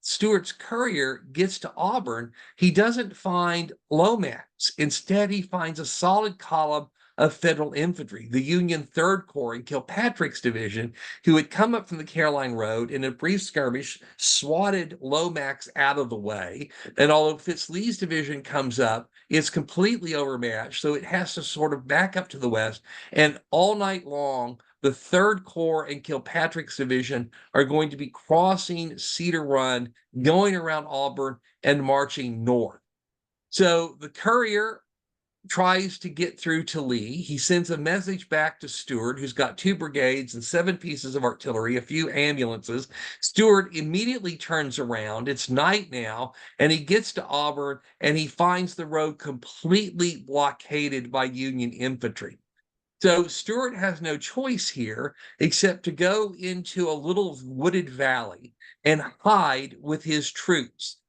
Stuart's courier gets to Auburn, he doesn't find Lomax. Instead, he finds a solid column of Federal infantry, the Union Third Corps and Kilpatrick's division, who had come up from the Caroline Road in a brief skirmish, swatted Lomax out of the way. And although Fitz-Lee's division comes up, it's completely overmatched, so it has to sort of back up to the west. And all night long, the Third Corps and Kilpatrick's division are going to be crossing Cedar Run, going around Auburn, and marching north. So the courier tries to get through to Lee. He sends a message back to Stuart, who's got 2 brigades and 7 pieces of artillery, a few ambulances. Stuart immediately turns around. It's night now, and he gets to Auburn, and he finds the road completely blockaded by Union infantry. So Stuart has no choice here except to go into a little wooded valley and hide with his troops.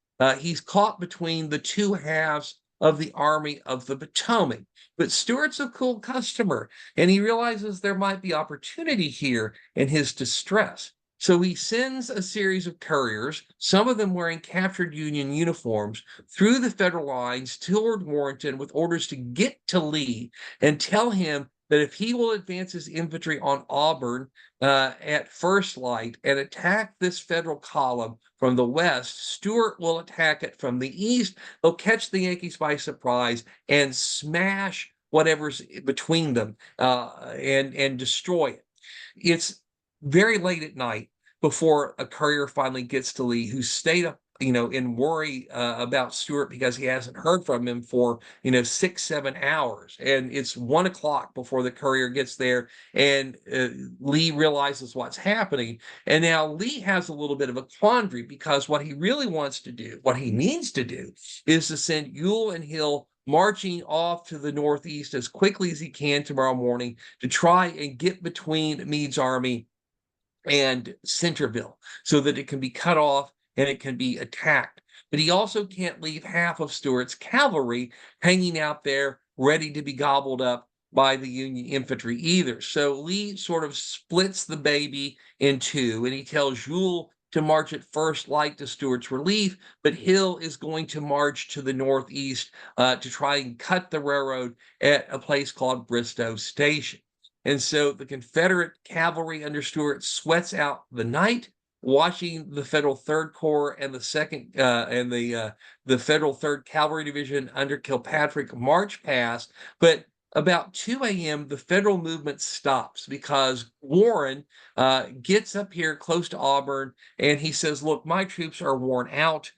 He's caught between the two halves of the Army of the Potomac. But Stuart's a cool customer, and he realizes there might be opportunity here in his distress. So he sends a series of couriers, some of them wearing captured Union uniforms, through the Federal lines toward Warrenton with orders to get to Lee and tell him that if he will advance his infantry on Auburn at first light and attack this Federal column from the west, Stuart will attack it from the east. They'll catch the Yankees by surprise and smash whatever's between them and destroy it. It's very late at night before a courier finally gets to Lee, who stayed up in worry about Stuart because he hasn't heard from him for 6-7 hours, and it's 1 o'clock before the courier gets there, and Lee realizes what's happening, and now Lee has a little bit of a quandary because what he really wants to do, what he needs to do, is to send Ewell and Hill marching off to the northeast as quickly as he can tomorrow morning to try and get between Meade's army and Centreville so that it can be cut off and it can be attacked. But he also can't leave half of Stuart's cavalry hanging out there ready to be gobbled up by the Union infantry either. So Lee sort of splits the baby in two, and he tells Ewell to march at first light to Stuart's relief, but Hill is going to march to the northeast to try and cut the railroad at a place called Bristoe Station. And so the Confederate cavalry under Stuart sweats out the night, watching the Federal Third Corps and the Federal Third Cavalry Division under Kilpatrick march past. But about 2 a.m., the Federal movement stops because Warren gets up here close to Auburn, and he says, "Look, my troops are worn out.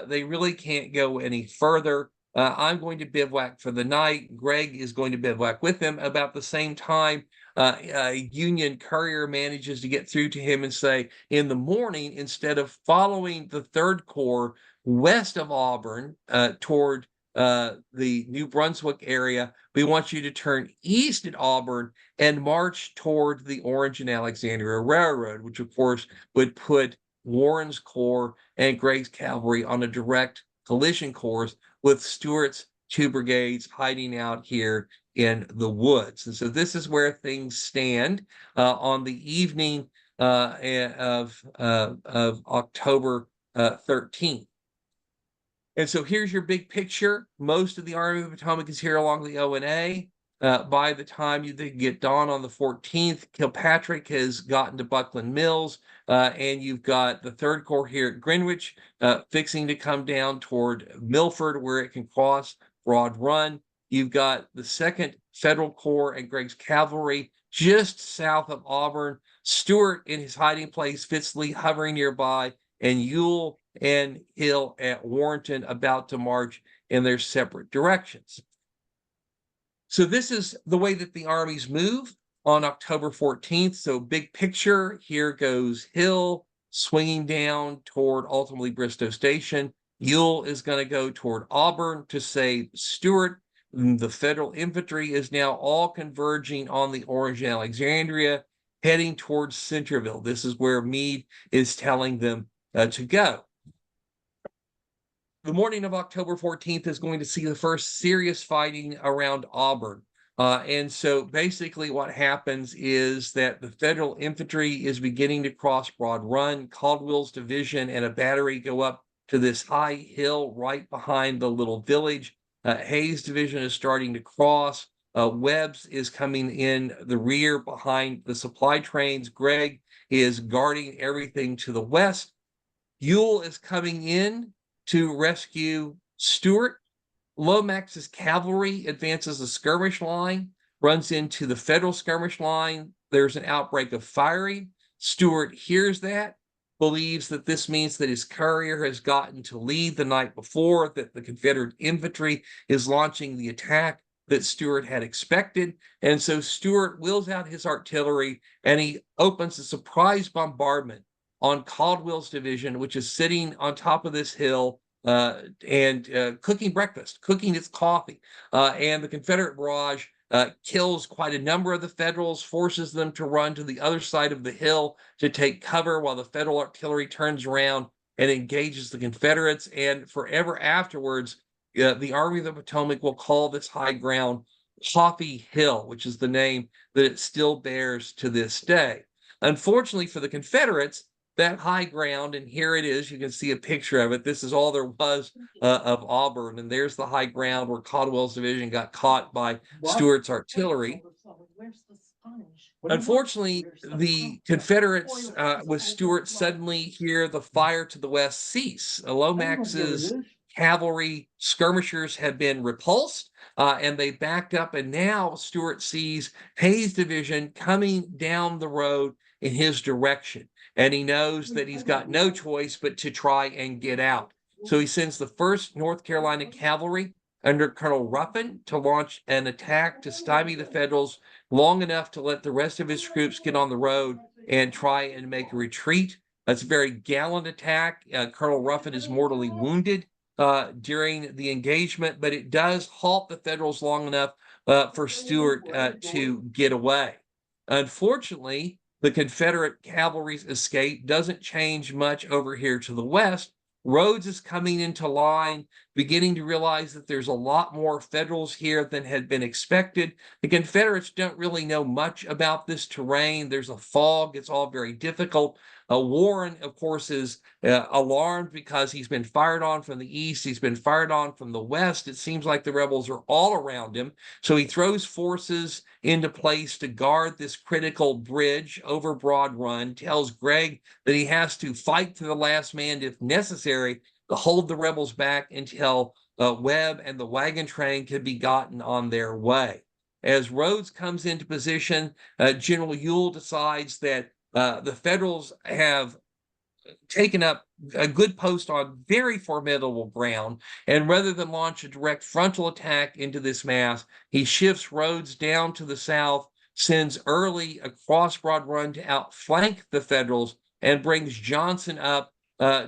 They really can't go any further. I'm going to bivouac for the night. Greg is going to bivouac with him." About the same time, a Union courier manages to get through to him and say, in the morning, instead of following the Third Corps west of Auburn toward the New Brunswick area, we want you to turn east at Auburn and march toward the Orange and Alexandria Railroad, which of course would put Warren's Corps and Gregg's cavalry on a direct collision course with Stuart's 2 brigades hiding out here in the woods. And so this is where things stand on the evening of October 13th. And so here's your big picture. Most of the Army of the Potomac is here along the O&A. By the time you get dawn on the 14th, Kilpatrick has gotten to Buckland Mills, and you've got the Third Corps here at Greenwich, fixing to come down toward Milford, where it can cross Broad Run. You've got the Second Federal Corps and Gregg's cavalry just south of Auburn. Stuart in his hiding place, Fitz Lee hovering nearby, and Ewell and Hill at Warrenton about to march in their separate directions. So this is the way that the armies move on October 14th. So big picture, here goes Hill swinging down toward ultimately Bristoe Station. Ewell is going to go toward Auburn to save Stuart. The Federal infantry is now all converging on the Orange and Alexandria, heading towards Centreville. This is where Meade is telling them to go. The morning of October 14th is going to see the first serious fighting around Auburn. And so basically what happens is that the Federal infantry is beginning to cross Broad Run. Caldwell's division and a battery go up to this high hill right behind the little village. Hayes' division is starting to cross. Webb's is coming in the rear behind the supply trains. Gregg is guarding everything to the west. Ewell is coming in to rescue Stuart. Lomax's cavalry advances the skirmish line, runs into the Federal skirmish line. There's an outbreak of firing. Stuart hears that, believes that this means that his courier has gotten to Lee the night before, that the Confederate infantry is launching the attack that Stuart had expected. And so Stuart wheels out his artillery and he opens a surprise bombardment on Caldwell's division, which is sitting on top of this hill and cooking breakfast, cooking its coffee. And the Confederate barrage kills quite a number of the Federals, forces them to run to the other side of the hill to take cover while the Federal artillery turns around and engages the Confederates. And forever afterwards, the Army of the Potomac will call this high ground Coffee Hill, which is the name that it still bears to this day. Unfortunately for the Confederates, that high ground, and here it is, you can see a picture of it. This is all there was of Auburn, and there's the high ground where Caldwell's division got caught by Stuart's artillery. Unfortunately, the Confederates with Stuart suddenly hear the fire to the west cease. Lomax's cavalry skirmishers had been repulsed, and they backed up, and now Stuart sees Hayes' division coming down the road in his direction. and he knows that he's got no choice but to try and get out. So he sends the 1st North Carolina Cavalry under Colonel Ruffin to launch an attack to stymie the Federals long enough to let the rest of his troops get on the road and try and make a retreat. That's a very gallant attack. Colonel Ruffin is mortally wounded during the engagement, but it does halt the Federals long enough for Stuart to get away. Unfortunately, the Confederate cavalry's escape doesn't change much over here to the west. Rhodes is coming into line, beginning to realize that there's a lot more Federals here than had been expected. The Confederates don't really know much about this terrain. There's a fog. It's all very difficult. Warren, of course, is alarmed because he's been fired on from the east. He's been fired on from the west. It seems like the rebels are all around him. So he throws forces into place to guard this critical bridge over Broad Run, tells Gregg that he has to fight to the last man if necessary to hold the rebels back until Webb and the wagon train can be gotten on their way. As Rhodes comes into position, General Ewell decides that the Federals have taken up a good post on very formidable ground, and rather than launch a direct frontal attack into this mass, he shifts Rhodes down to the south, sends Early across Broad Run to outflank the Federals, and brings Johnson up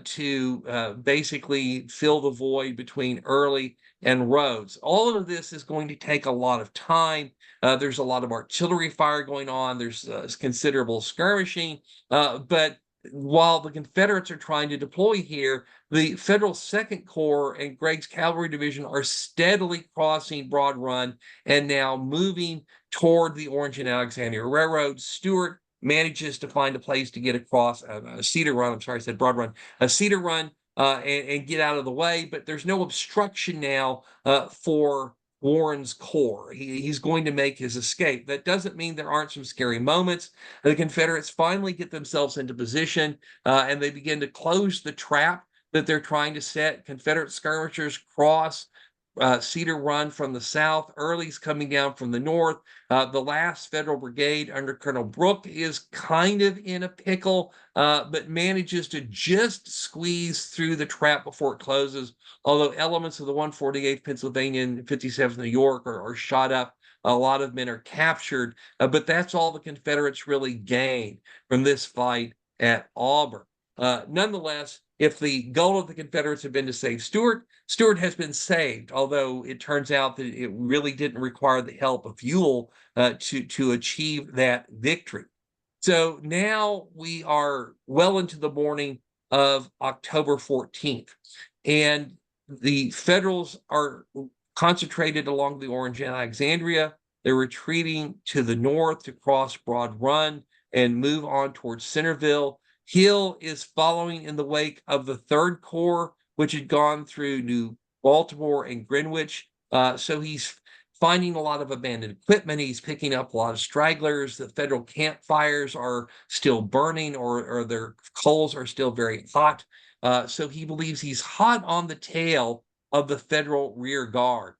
to basically fill the void between Early and Rhodes. All of this is going to take a lot of time. There's a lot of artillery fire going on. There's considerable skirmishing, but while the Confederates are trying to deploy here, the Federal Second Corps and Gregg's cavalry division are steadily crossing Broad Run and now moving toward the Orange and Alexandria Railroad. Stuart manages to find a place to get across Cedar Run. I'm sorry, I said Broad Run. Cedar Run and get out of the way, but there's no obstruction now for Warren's corps. He's going to make his escape. That doesn't mean there aren't some scary moments. The Confederates finally get themselves into position and they begin to close the trap that they're trying to set. Confederate skirmishers cross Cedar Run from the south. Early's coming down from the north. The last Federal brigade under Colonel Brooke is kind of in a pickle, but manages to just squeeze through the trap before it closes. Although elements of the 148th Pennsylvania and 57th New York are shot up, a lot of men are captured, but that's all the Confederates really gain from this fight at Auburn. Nonetheless, if the goal of the Confederates had been to save Stuart, Stuart has been saved, although it turns out that it really didn't require the help of Ewell to achieve that victory. So now we are well into the morning of October 14th, and the Federals are concentrated along the Orange and Alexandria. They're retreating to the north to cross Broad Run and move on towards Centreville. Hill is following in the wake of the Third Corps, which had gone through New Baltimore and Greenwich. So he's finding a lot of abandoned equipment. He's picking up a lot of stragglers. The Federal campfires are still burning, or their coals are still very hot. So he believes he's hot on the tail of the Federal rear guard.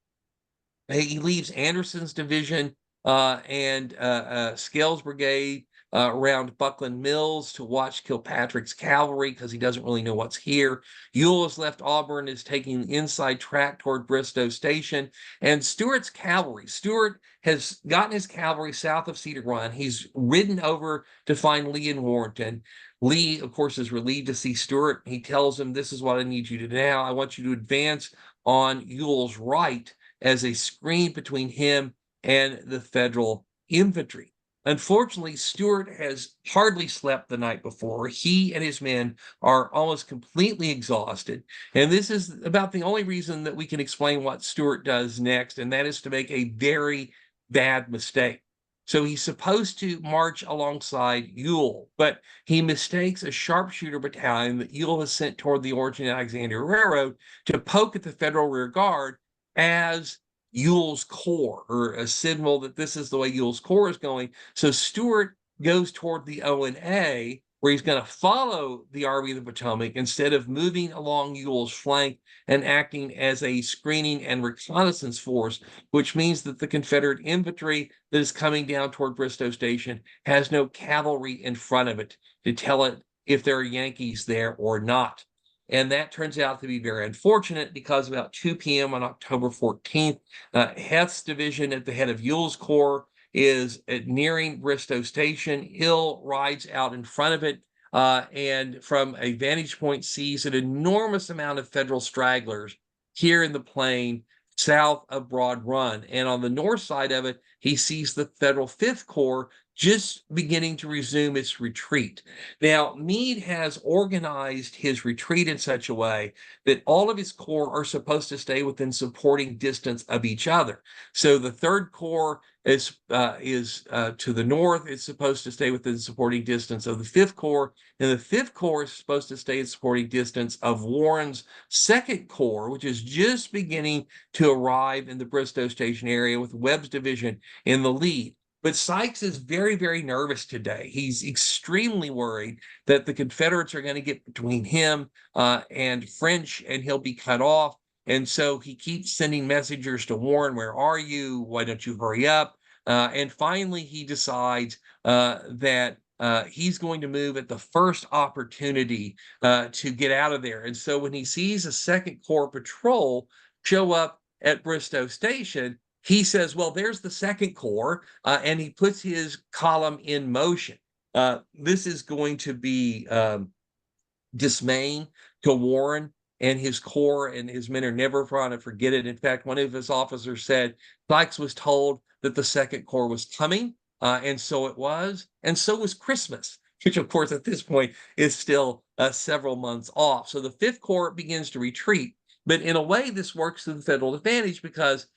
He leaves Anderson's division and Scales Brigade around Buckland Mills to watch Kilpatrick's cavalry because he doesn't really know what's here. Ewell has left Auburn, is taking the inside track toward Bristoe Station, and Stuart's cavalry. Stuart has gotten his cavalry south of Cedar Run. He's ridden over to find Lee and Warrenton. Lee, of course, is relieved to see Stuart. He tells him, "This is what I need you to do now. I want you to advance on Ewell's right as a screen between him and the Federal infantry." Unfortunately, Stuart has hardly slept the night before. He and his men are almost completely exhausted. And this is about the only reason that we can explain what Stuart does next, and that is to make a very bad mistake. So he's supposed to march alongside Ewell, but he mistakes a sharpshooter battalion that Ewell has sent toward the Orange and Alexandria Railroad to poke at the Federal rear guard as Ewell's corps, or a signal that this is the way Ewell's corps is going. So Stuart goes toward the O&A, where he's going to follow the Army of the Potomac instead of moving along Ewell's flank and acting as a screening and reconnaissance force, which means that the Confederate infantry that is coming down toward Bristoe Station has no cavalry in front of it to tell it if there are Yankees there or not. And that turns out to be very unfortunate because about 2 p.m. on October 14th, Heth's division at the head of Ewell's Corps is nearing Bristoe Station. Hill rides out in front of it and from a vantage point sees an enormous amount of Federal stragglers here in the plain south of Broad Run. And on the north side of it, he sees the Federal Fifth Corps just beginning to resume its retreat. Now, Meade has organized his retreat in such a way that all of his corps are supposed to stay within supporting distance of each other. So the Third Corps is to the north. It's supposed to stay within supporting distance of the Fifth Corps, and the Fifth Corps is supposed to stay in supporting distance of Warren's Second Corps, which is just beginning to arrive in the Bristoe Station area with Webb's division in the lead. But Sykes is very, very nervous today. He's extremely worried that the Confederates are going to get between him and French, and he'll be cut off. And so he keeps sending messengers to Warren, where are you? Why don't you hurry up? And finally, he decides that he's going to move at the first opportunity to get out of there. And so when he sees a Second Corps patrol show up at Bristoe Station, he says, well, there's the Second Corps, and he puts his column in motion. This is going to be dismaying to Warren and his corps, and his men are never going to forget it. In fact, one of his officers said Sykes was told that the Second Corps was coming, and so it was, and so was Christmas, which of course at this point is still several months off. So the Fifth Corps begins to retreat, but in a way this works to the Federal advantage because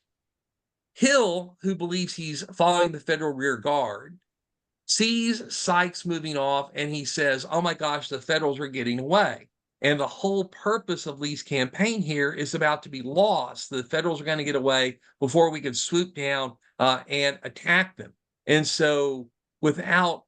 Hill, who believes he's following the Federal rear guard, sees Sykes moving off, and he says, oh my gosh, the Federals are getting away. And the whole purpose of Lee's campaign here is about to be lost. The Federals are going to get away before we can swoop down and attack them. And so without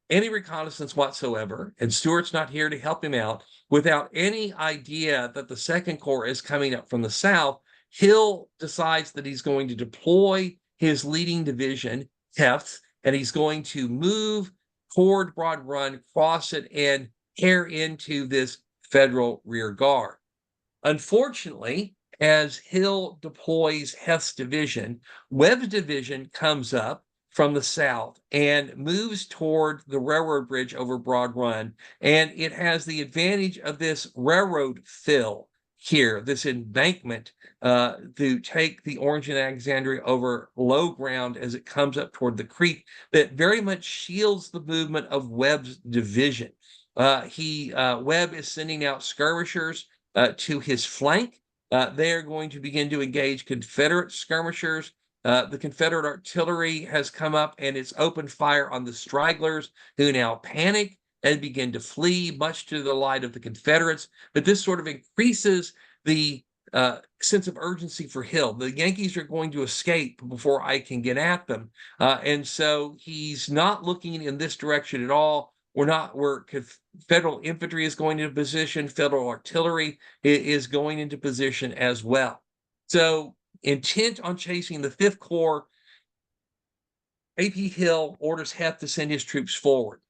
any reconnaissance whatsoever, and Stuart's not here to help him out, without any idea that the Second Corps is coming up from the south, Hill decides that he's going to deploy his leading division, Heth, and he's going to move toward Broad Run, cross it, and tear into this Federal rear guard. Unfortunately, as Hill deploys Heth's division, Webb's division comes up from the south and moves toward the railroad bridge over Broad Run, and it has the advantage of this railroad fill here, this embankment to take the Orange and Alexandria over low ground as it comes up toward the creek that very much shields the movement of Webb's division. Webb is sending out skirmishers to his flank. They are going to begin to engage Confederate skirmishers. The Confederate artillery has come up and it's opened fire on the stragglers, who now panic and begin to flee, much to the delight of the Confederates. But this sort of increases the sense of urgency for Hill. The Yankees are going to escape before I can get at them. And so he's not looking in this direction at all. Federal infantry is going into position. Federal artillery is going into position as well. So intent on chasing the Fifth Corps, A.P. Hill orders Heth to send his troops forward.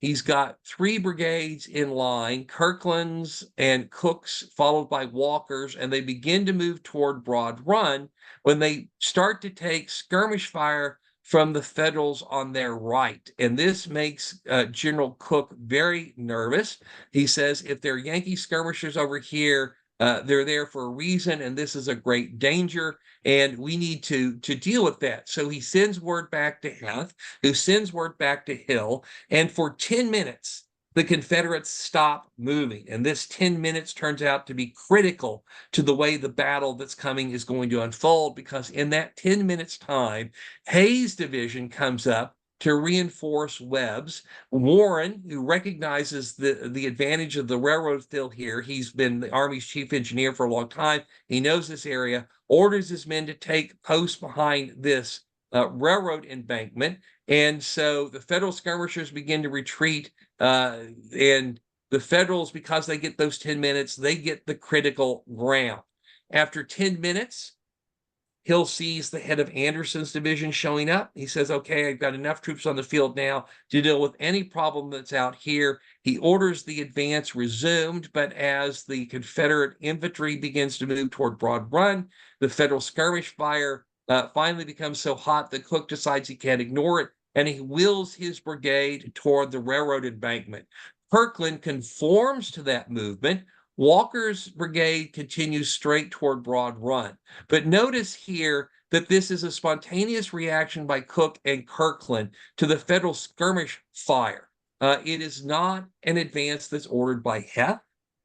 He's got 3 brigades in line, Kirkland's and Cook's, followed by Walker's, and they begin to move toward Broad Run when they start to take skirmish fire from the Federals on their right. And this makes General Cook very nervous. He says, if there are Yankee skirmishers over here, they're there for a reason, and this is a great danger, and we need to deal with that. So he sends word back to Heth, who sends word back to Hill, and for 10 minutes, the Confederates stop moving. And this 10 minutes turns out to be critical to the way the battle that's coming is going to unfold, because in that 10 minutes time, Hayes' division comes up to reinforce Webb's. Warren, who recognizes the advantage of the railroad fill here, he's been the Army's chief engineer for a long time, he knows this area, orders his men to take post behind this railroad embankment. And so the Federal skirmishers begin to retreat, and the Federals, because they get those 10 minutes, they get the critical ground. After 10 minutes, Hill sees the head of Anderson's division showing up. He says, okay, I've got enough troops on the field now to deal with any problem that's out here. He orders the advance resumed, but as the Confederate infantry begins to move toward Broad Run, the Federal skirmish fire finally becomes so hot that Cooke decides he can't ignore it, and he wheels his brigade toward the railroad embankment. Kirkland conforms to that movement. Walker's brigade continues straight toward Broad Run. But notice here that this is a spontaneous reaction by Cooke and Kirkland to the Federal skirmish fire. It is not an advance that's ordered by Heth.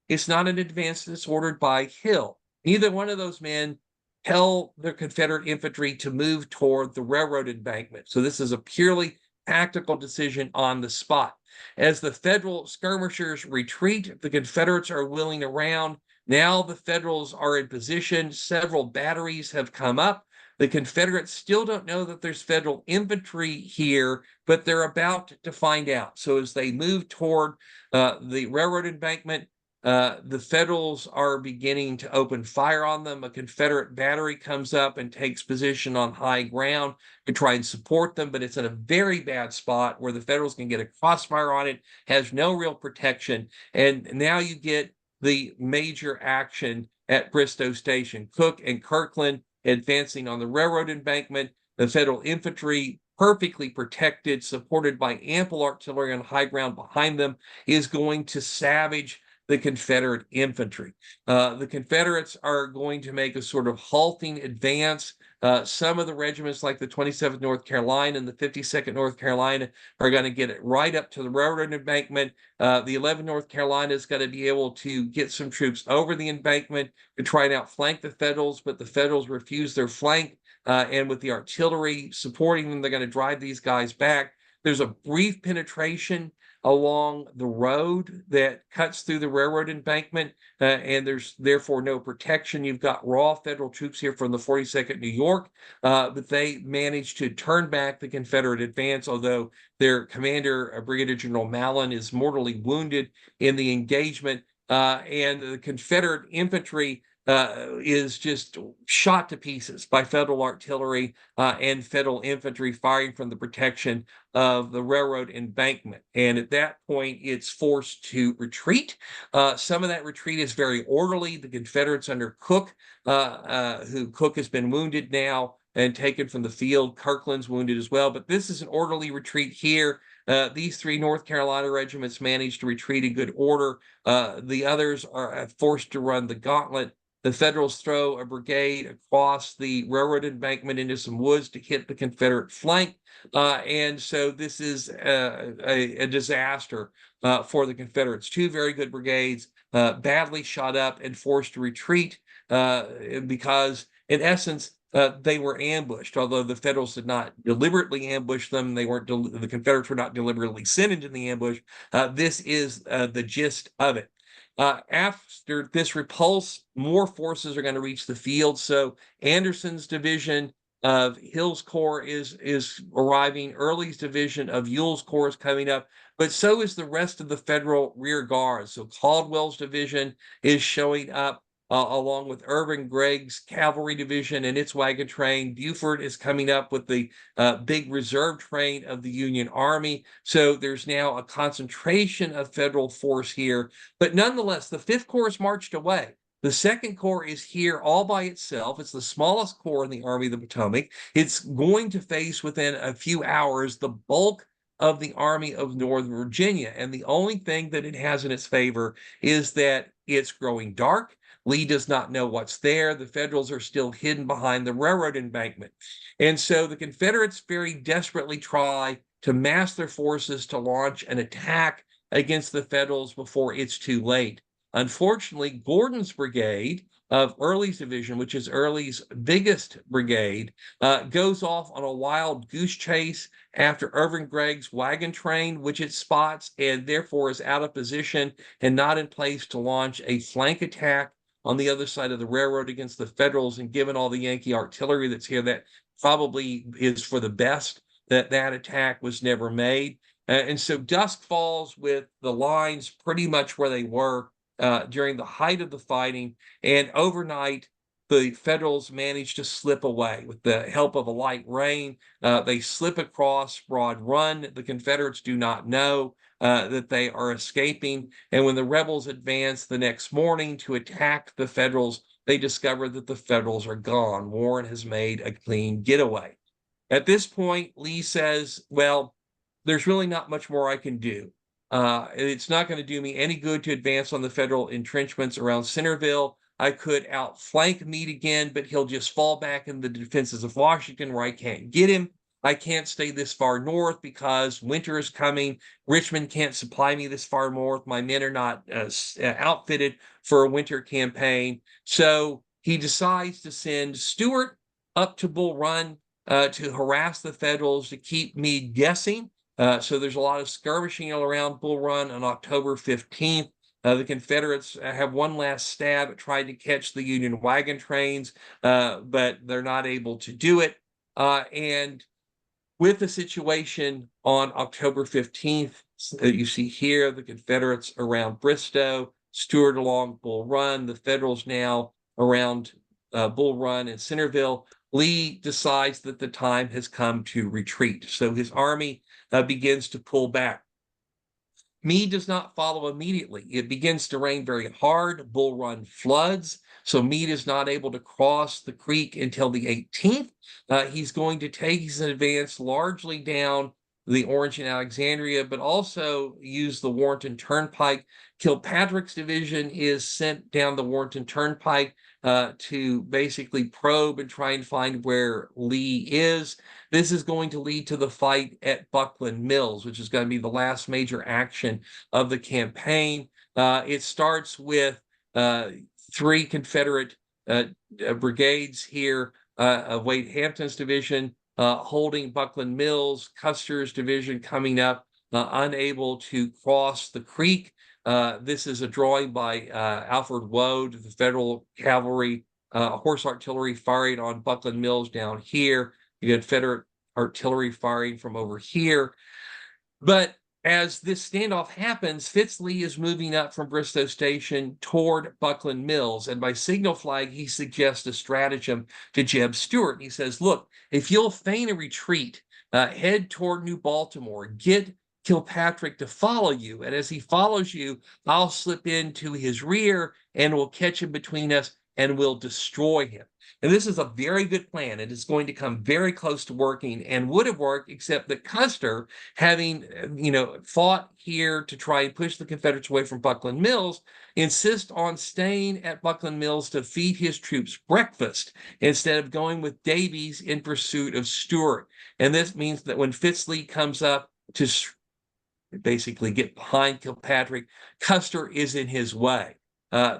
It's not an advance that's ordered by Hill. Neither one of those men tell the Confederate infantry to move toward the railroad embankment. So this is a purely tactical decision on the spot. As the Federal skirmishers retreat, the Confederates are wheeling around. Now the Federals are in position. Several batteries have come up. The Confederates still don't know that there's Federal infantry here, but they're about to find out. So as they move toward the railroad embankment, the Federals are beginning to open fire on them. A Confederate battery comes up and takes position on high ground to try and support them, but it's in a very bad spot where the Federals can get a crossfire on it, has no real protection. And now you get the major action at Bristoe Station. Cooke and Kirkland advancing on the railroad embankment, the Federal infantry perfectly protected, supported by ample artillery on high ground behind them, is going to savage the Confederate infantry. The Confederates are going to make a sort of halting advance. Some of the regiments, like the 27th North Carolina and the 52nd North Carolina, are going to get it right up to the railroad embankment. The 11th North Carolina is going to be able to get some troops over the embankment to try and outflank the Federals, but the Federals refuse their flank. And with the artillery supporting them, they're going to drive these guys back. There's a brief penetration along the road that cuts through the railroad embankment, and there's therefore no protection. You've got raw Federal troops here from the 42nd New York, but they managed to turn back the Confederate advance, although their commander, Brigadier General Mallon, is mortally wounded in the engagement, and the Confederate infantry is just shot to pieces by Federal artillery and Federal infantry firing from the protection of the railroad embankment. And at that point, it's forced to retreat. Some of that retreat is very orderly. The Confederates under Cooke, who Cooke has been wounded now and taken from the field. Kirkland's wounded as well. But this is an orderly retreat here. These three North Carolina regiments managed to retreat in good order. The others are forced to run the gauntlet. The Federals throw a brigade across the railroad embankment into some woods to hit the Confederate flank. And so this is a disaster for the Confederates. Two very good brigades badly shot up and forced to retreat because, in essence, they were ambushed. Although the Federals did not deliberately ambush them, the Confederates were not deliberately sent into the ambush. This is the gist of it. After this repulse, more forces are going to reach the field. So Anderson's division of Hill's Corps is arriving. Early's division of Ewell's Corps is coming up, but so is the rest of the Federal rear guard. So Caldwell's division is showing up along with Irvin Gregg's cavalry division and its wagon train. Buford is coming up with the big reserve train of the Union Army. So there's now a concentration of Federal force here. But nonetheless, the 5th Corps is marched away. The 2nd Corps is here all by itself. It's the smallest corps in the Army of the Potomac. It's going to face within a few hours the bulk of the Army of Northern Virginia. And the only thing that it has in its favor is that it's growing dark. Lee does not know what's there. The Federals are still hidden behind the railroad embankment. And so the Confederates very desperately try to mass their forces to launch an attack against the Federals before it's too late. Unfortunately, Gordon's brigade of Early's division, which is Early's biggest brigade, goes off on a wild goose chase after Irvin Gregg's wagon train, which it spots and therefore is out of position and not in place to launch a flank attack on the other side of the railroad against the Federals. And given all the Yankee artillery that's here, that probably is for the best that that attack was never made. And so dusk falls with the lines pretty much where they were during the height of the fighting. And overnight, the Federals manage to slip away with the help of a light rain. They slip across Broad Run. The Confederates do not know that they are escaping. And when the rebels advance the next morning to attack the Federals, they discover that the Federals are gone. Warren has made a clean getaway. At this point, Lee says, well, there's really not much more I can do. It's not going to do me any good to advance on the Federal entrenchments around Centreville. I could outflank Meade again, but he'll just fall back in the defenses of Washington where I can't get him. I can't stay this far north because winter is coming. Richmond can't supply me this far north. My men are not outfitted for a winter campaign. So he decides to send Stuart up to Bull Run to harass the Federals, to keep Meade guessing. So there's a lot of skirmishing around Bull Run on October 15th. The Confederates have one last stab at trying to catch the Union wagon trains, but they're not able to do it. And with the situation on October 15th, you see here the Confederates around Bristoe, Stuart along Bull Run, the Federals now around Bull Run and Centreville. Lee decides that the time has come to retreat. So his army begins to pull back. Meade does not follow immediately. It begins to rain very hard. Bull Run floods. So Meade is not able to cross the creek until the 18th. He's going to take his advance largely down the Orange and Alexandria, but also use the Warrenton Turnpike. Kilpatrick's division is sent down the Warrenton Turnpike to basically probe and try and find where Lee is. This is going to lead to the fight at Buckland Mills, which is going to be the last major action of the campaign. It starts with 3 Confederate brigades here, Wade Hampton's division holding Buckland Mills, Custer's division coming up, unable to cross the creek. This is a drawing by Alfred Woad, the Federal cavalry, horse artillery firing on Buckland Mills down here. You had Confederate artillery firing from over here. But as this standoff happens, Fitz Lee is moving up from Bristoe Station toward Buckland Mills. And by signal flag, he suggests a stratagem to Jeb Stuart. He says, look, if you'll feign a retreat, head toward New Baltimore, get Kilpatrick to follow you. And as he follows you, I'll slip into his rear and we'll catch him between us and we'll destroy him. And this is a very good plan. It is going to come very close to working and would have worked, except that Custer, having fought here to try and push the Confederates away from Buckland Mills, insists on staying at Buckland Mills to feed his troops breakfast instead of going with Davies in pursuit of Stuart. And this means that when Fitz Lee comes up to basically get behind Kilpatrick, Custer is in his way.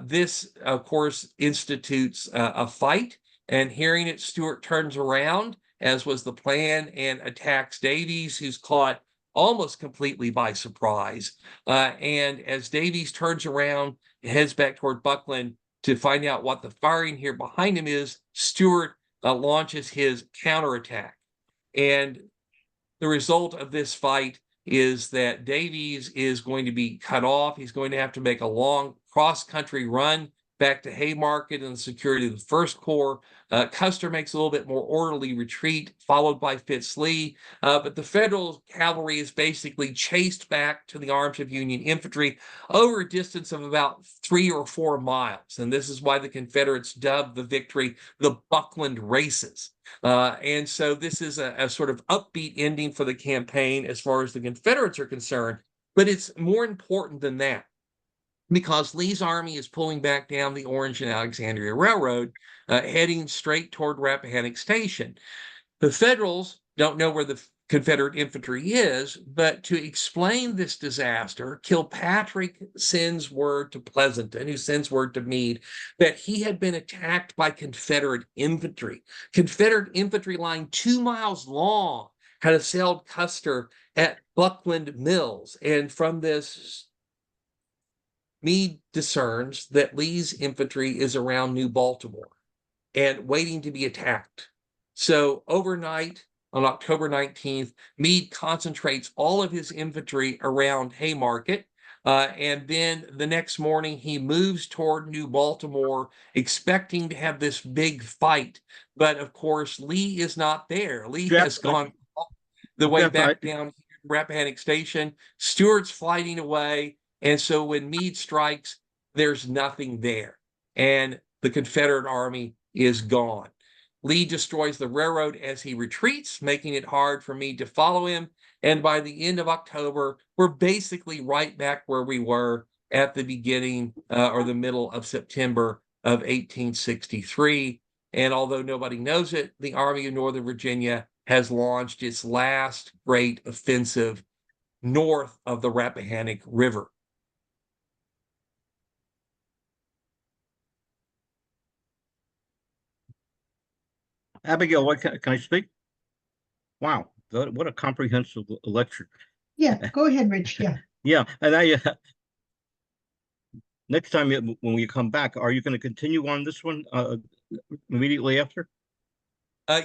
This, of course, institutes a fight, and hearing it, Stuart turns around, as was the plan, and attacks Davies, who's caught almost completely by surprise. And as Davies turns around, heads back toward Buckland to find out what the firing here behind him is, Stuart launches his counterattack. And the result of this fight is that Davies is going to be cut off. He's going to have to make a long cross-country run back to Haymarket and the security of the First Corps. Custer makes a little bit more orderly retreat, followed by Fitz Lee. But the Federal cavalry is basically chased back to the arms of Union infantry over a distance of about 3 or 4 miles. And this is why the Confederates dubbed the victory the Buckland Races. And so this is a sort of upbeat ending for the campaign as far as the Confederates are concerned. But it's more important than that, because Lee's army is pulling back down the Orange and Alexandria Railroad, heading straight toward Rappahannock Station. The Federals don't know where the Confederate infantry is, but to explain this disaster, Kilpatrick sends word to Pleasanton, who sends word to Meade, that he had been attacked by Confederate infantry. Confederate infantry line 2 miles long had assailed Custer at Buckland Mills. And from this, Meade discerns that Lee's infantry is around New Baltimore and waiting to be attacked. So overnight, on October 19th, Meade concentrates all of his infantry around Haymarket. And then the next morning, he moves toward New Baltimore, expecting to have this big fight. But of course, Lee is not there. Lee Jeff, has gone the way Jeff, back down Rappahannock Station. Stewart's fighting away. And so when Meade strikes, there's nothing there. And the Confederate army is gone. Lee destroys the railroad as he retreats, making it hard for Meade to follow him. And by the end of October, we're basically right back where we were at the beginning or the middle of September of 1863. And although nobody knows it, the Army of Northern Virginia has launched its last great offensive north of the Rappahannock River. Abigail, what can I speak? Wow, what a comprehensive lecture. Yeah, go ahead, Rich. Yeah. Yeah, and I next time when we come back, are you going to continue on this one immediately after?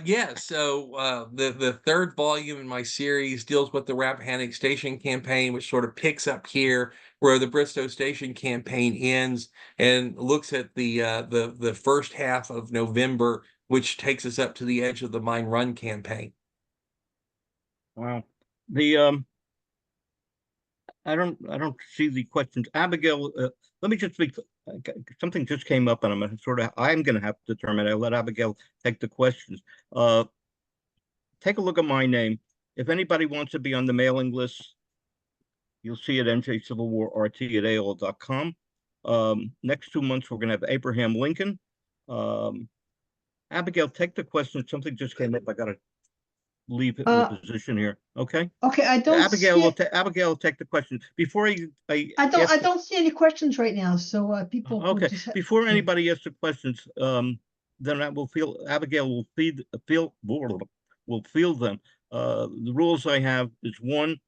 Yeah, so the third volume in my series deals with the Rappahannock Station campaign, which sort of picks up here where the Bristoe Station campaign ends, and looks at the first half of November, which takes us up to the edge of the Mine Run campaign. Wow, I don't see the questions. Abigail, let me just speak. Something just came up, and I'm going to have to determine. I'll let Abigail take the questions. Take a look at my name. If anybody wants to be on the mailing list, you'll see it njcivilwarrt@aol.com. Next 2 months, we're going to have Abraham Lincoln. Abigail, take the question. Something just came up. I got to leave the position here. Okay. Okay, I don't. Abigail will take the question before I don't see any questions right now. So people. Okay. Before anybody asks the questions, then Abigail will field them. The rules I have is 1,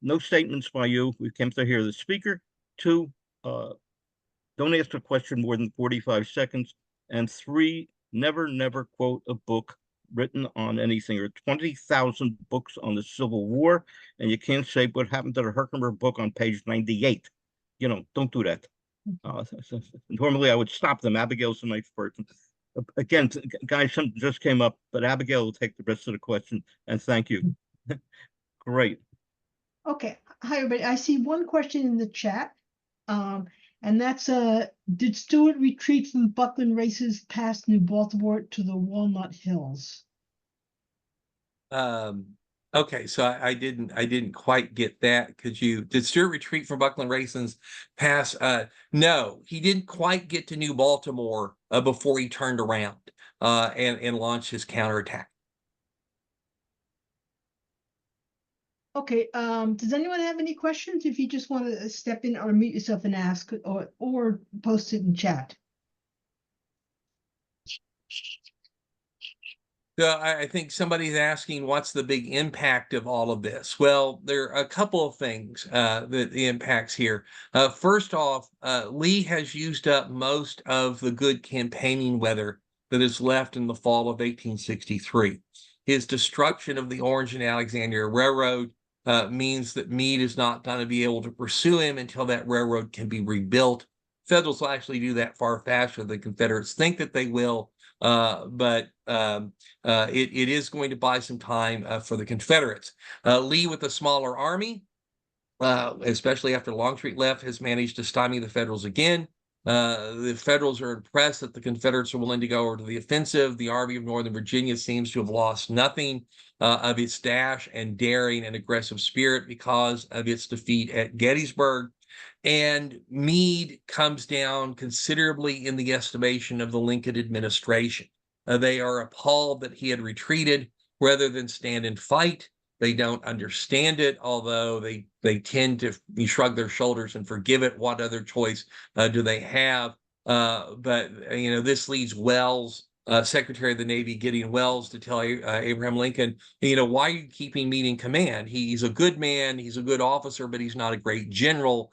no statements by you. We came to hear the speaker. 2, don't ask a question more than 45 seconds. And 3, never quote a book written on anything. There are 20,000 books on the Civil War, and you can't say what happened to the Herkimer book on page 98. Don't do that. Normally I would stop them. Abigail's a nice person. Again, guys, something just came up, but Abigail will take the rest of the question, and thank you. Great. Okay. Hi, everybody. I see one question in the chat. And that's did Stuart retreat from Buckland races past New Baltimore to the Walnut Hills? Okay, so I didn't quite get that. Did Stuart retreat from Buckland races past no, he didn't quite get to New Baltimore before he turned around and launched his counterattack. Okay, does anyone have any questions? If you just want to step in or mute yourself and ask, or post it in chat. So I think somebody's asking, what's the big impact of all of this? Well, there are a couple of things that the impacts here. First off, Lee has used up most of the good campaigning weather that is left in the fall of 1863. His destruction of the Orange and Alexandria Railroad means that Meade is not going to be able to pursue him until that railroad can be rebuilt. Federals will actually do that far faster than the Confederates think that they will, but it is going to buy some time for the Confederates. Lee, with a smaller army, especially after Longstreet left, has managed to stymie the Federals again. The Federals are impressed that the Confederates are willing to go over to the offensive. The Army of Northern Virginia seems to have lost nothing of its dash and daring and aggressive spirit because of its defeat at Gettysburg. And Meade comes down considerably in the estimation of the Lincoln administration. They are appalled that he had retreated rather than stand and fight. They don't understand it, although they tend to shrug their shoulders and forgive it. What other choice do they have? But this leads Wells, Secretary of the Navy, Gideon Wells, to tell Abraham Lincoln, why are you keeping Meade in command? He's a good man, he's a good officer, but he's not a great general.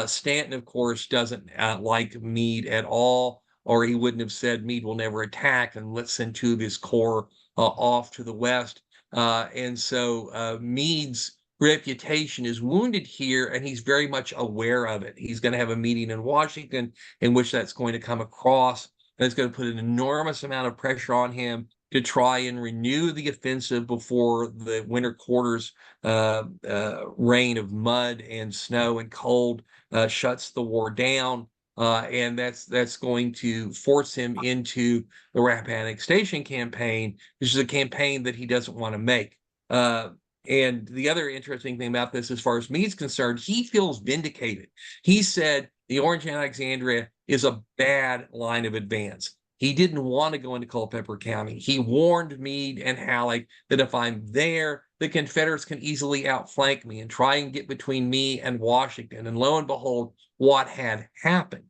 Stanton, of course, doesn't like Meade at all, or he wouldn't have said Meade will never attack, and let's send 2 of his corps off to the west. And so Meade's reputation is wounded here, and he's very much aware of it. He's going to have a meeting in Washington in which that's going to come across, and it's going to put an enormous amount of pressure on him to try and renew the offensive before the winter quarters reign of mud and snow and cold shuts the war down. And that's going to force him into the Rappahannock Station campaign, which is a campaign that he doesn't want to make. And the other interesting thing about this, as far as Meade's concerned, he feels vindicated. He said the Orange and Alexandria is a bad line of advance. He didn't want to go into Culpeper County. He warned Meade and Halleck that if I'm there, the Confederates can easily outflank me and try and get between me and Washington. And lo and behold, what had happened?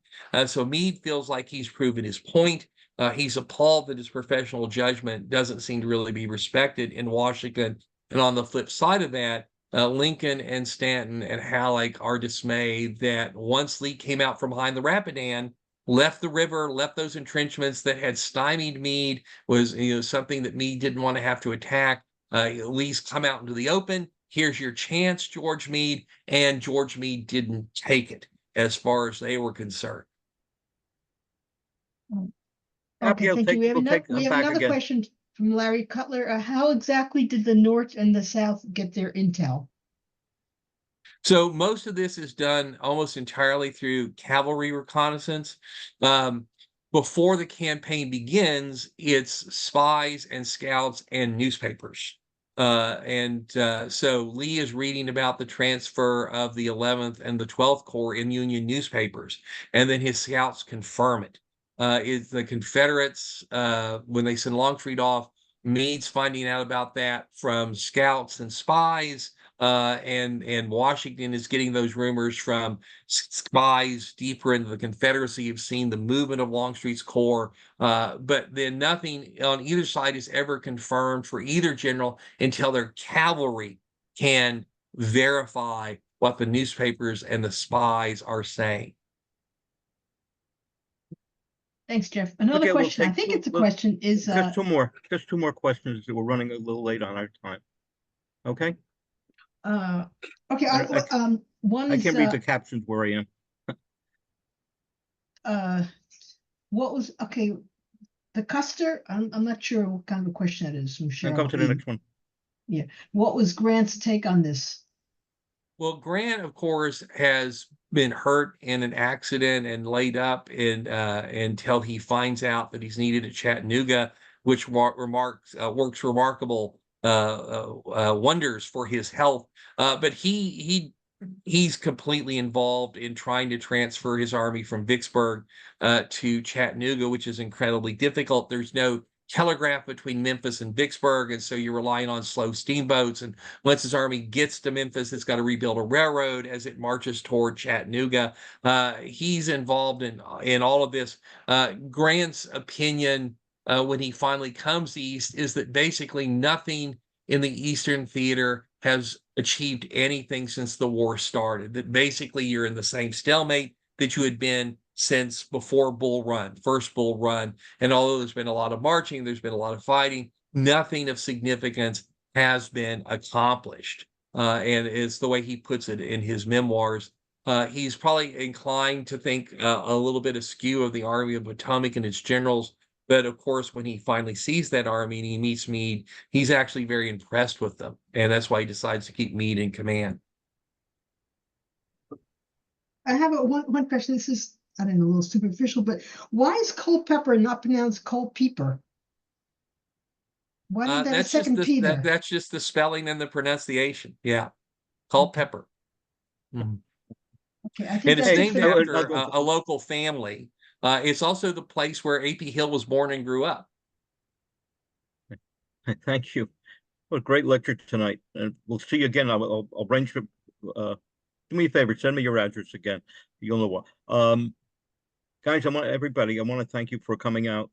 So Meade feels like he's proven his point. He's appalled that his professional judgment doesn't seem to really be respected in Washington. And on the flip side of that, Lincoln and Stanton and Halleck are dismayed that once Lee came out from behind the Rapidan, left the river, left those entrenchments that had stymied Meade, was something that Meade didn't want to have to attack. Lee's come out into the open. Here's your chance, George Meade. And George Meade didn't take it as far as they were concerned. Okay, thank you. We have another question from Larry Cutler. How exactly did the North and the South get their intel? So most of this is done almost entirely through cavalry reconnaissance. Before the campaign begins, it's spies and scouts and newspapers. So Lee is reading about the transfer of the 11th and the 12th Corps in Union newspapers, and then his scouts confirm it. Is the Confederates, when they send Longstreet off, Meade's finding out about that from scouts and spies. And Washington is getting those rumors from spies deeper into the Confederacy. You've seen the movement of Longstreet's corps, but then nothing on either side is ever confirmed for either general until their cavalry can verify what the newspapers and the spies are saying. Thanks, Jeff. Another question. I think it's a question. Is just two more questions. We're running a little late on our time. Okay. Okay. One I is, can't read the captions where I am. What was the Custer? I'm not sure what kind of a question that is. I'll come to the next one. Yeah. What was Grant's take on this? Well, Grant, of course, has been hurt in an accident and laid up until he finds out that he's needed at Chattanooga, which works remarkable wonders for his health. But he's completely involved in trying to transfer his army from Vicksburg to Chattanooga, which is incredibly difficult. There's no telegraph between Memphis and Vicksburg, and so you're relying on slow steamboats. And once his army gets to Memphis, it's got to rebuild a railroad as it marches toward Chattanooga. He's involved in all of this. Grant's opinion when he finally comes east is that basically nothing in the Eastern Theater has achieved anything since the war started, that basically you're in the same stalemate that you had been since before Bull Run, first Bull Run. And although there's been a lot of marching, there's been a lot of fighting, nothing of significance has been accomplished. And it's the way he puts it in his memoirs. He's probably inclined to think a little bit askew of the Army of Potomac and its generals. But of course, when he finally sees that army and he meets Meade, he's actually very impressed with them. And that's why he decides to keep Meade in command. I have one question. This is, I don't know, a little superficial, but why is Culpeper not pronounced Culpeper? Why did that a second P there? That's just the spelling and the pronunciation. Yeah. Culpeper. Mm-hmm. Okay, I think and it's named after a local family. It's also the place where A.P. Hill was born and grew up. Thank you. What a great lecture tonight. And we'll see you again. I'll arrange for, do me a favor, send me your address again. You'll know what. Guys, I want to thank you for coming out.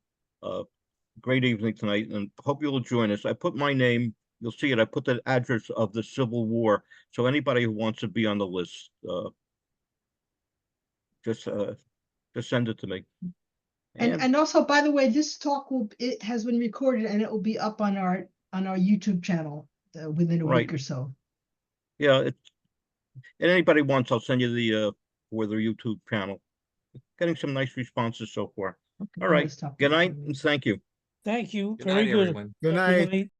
Great evening tonight, and hope you'll join us. I put my name, you'll see it. I put the address of the Civil War. So anybody who wants to be on the list, just send it to me. And also, by the way, this talk it has been recorded and it will be up on our YouTube channel within a week or so. Yeah, and anybody wants, I'll send you the for their YouTube channel. Getting some nice responses so far. All right. Nice talking Good to night you. and thank you. Thank you. Good Very night, good. everyone. Good night. night.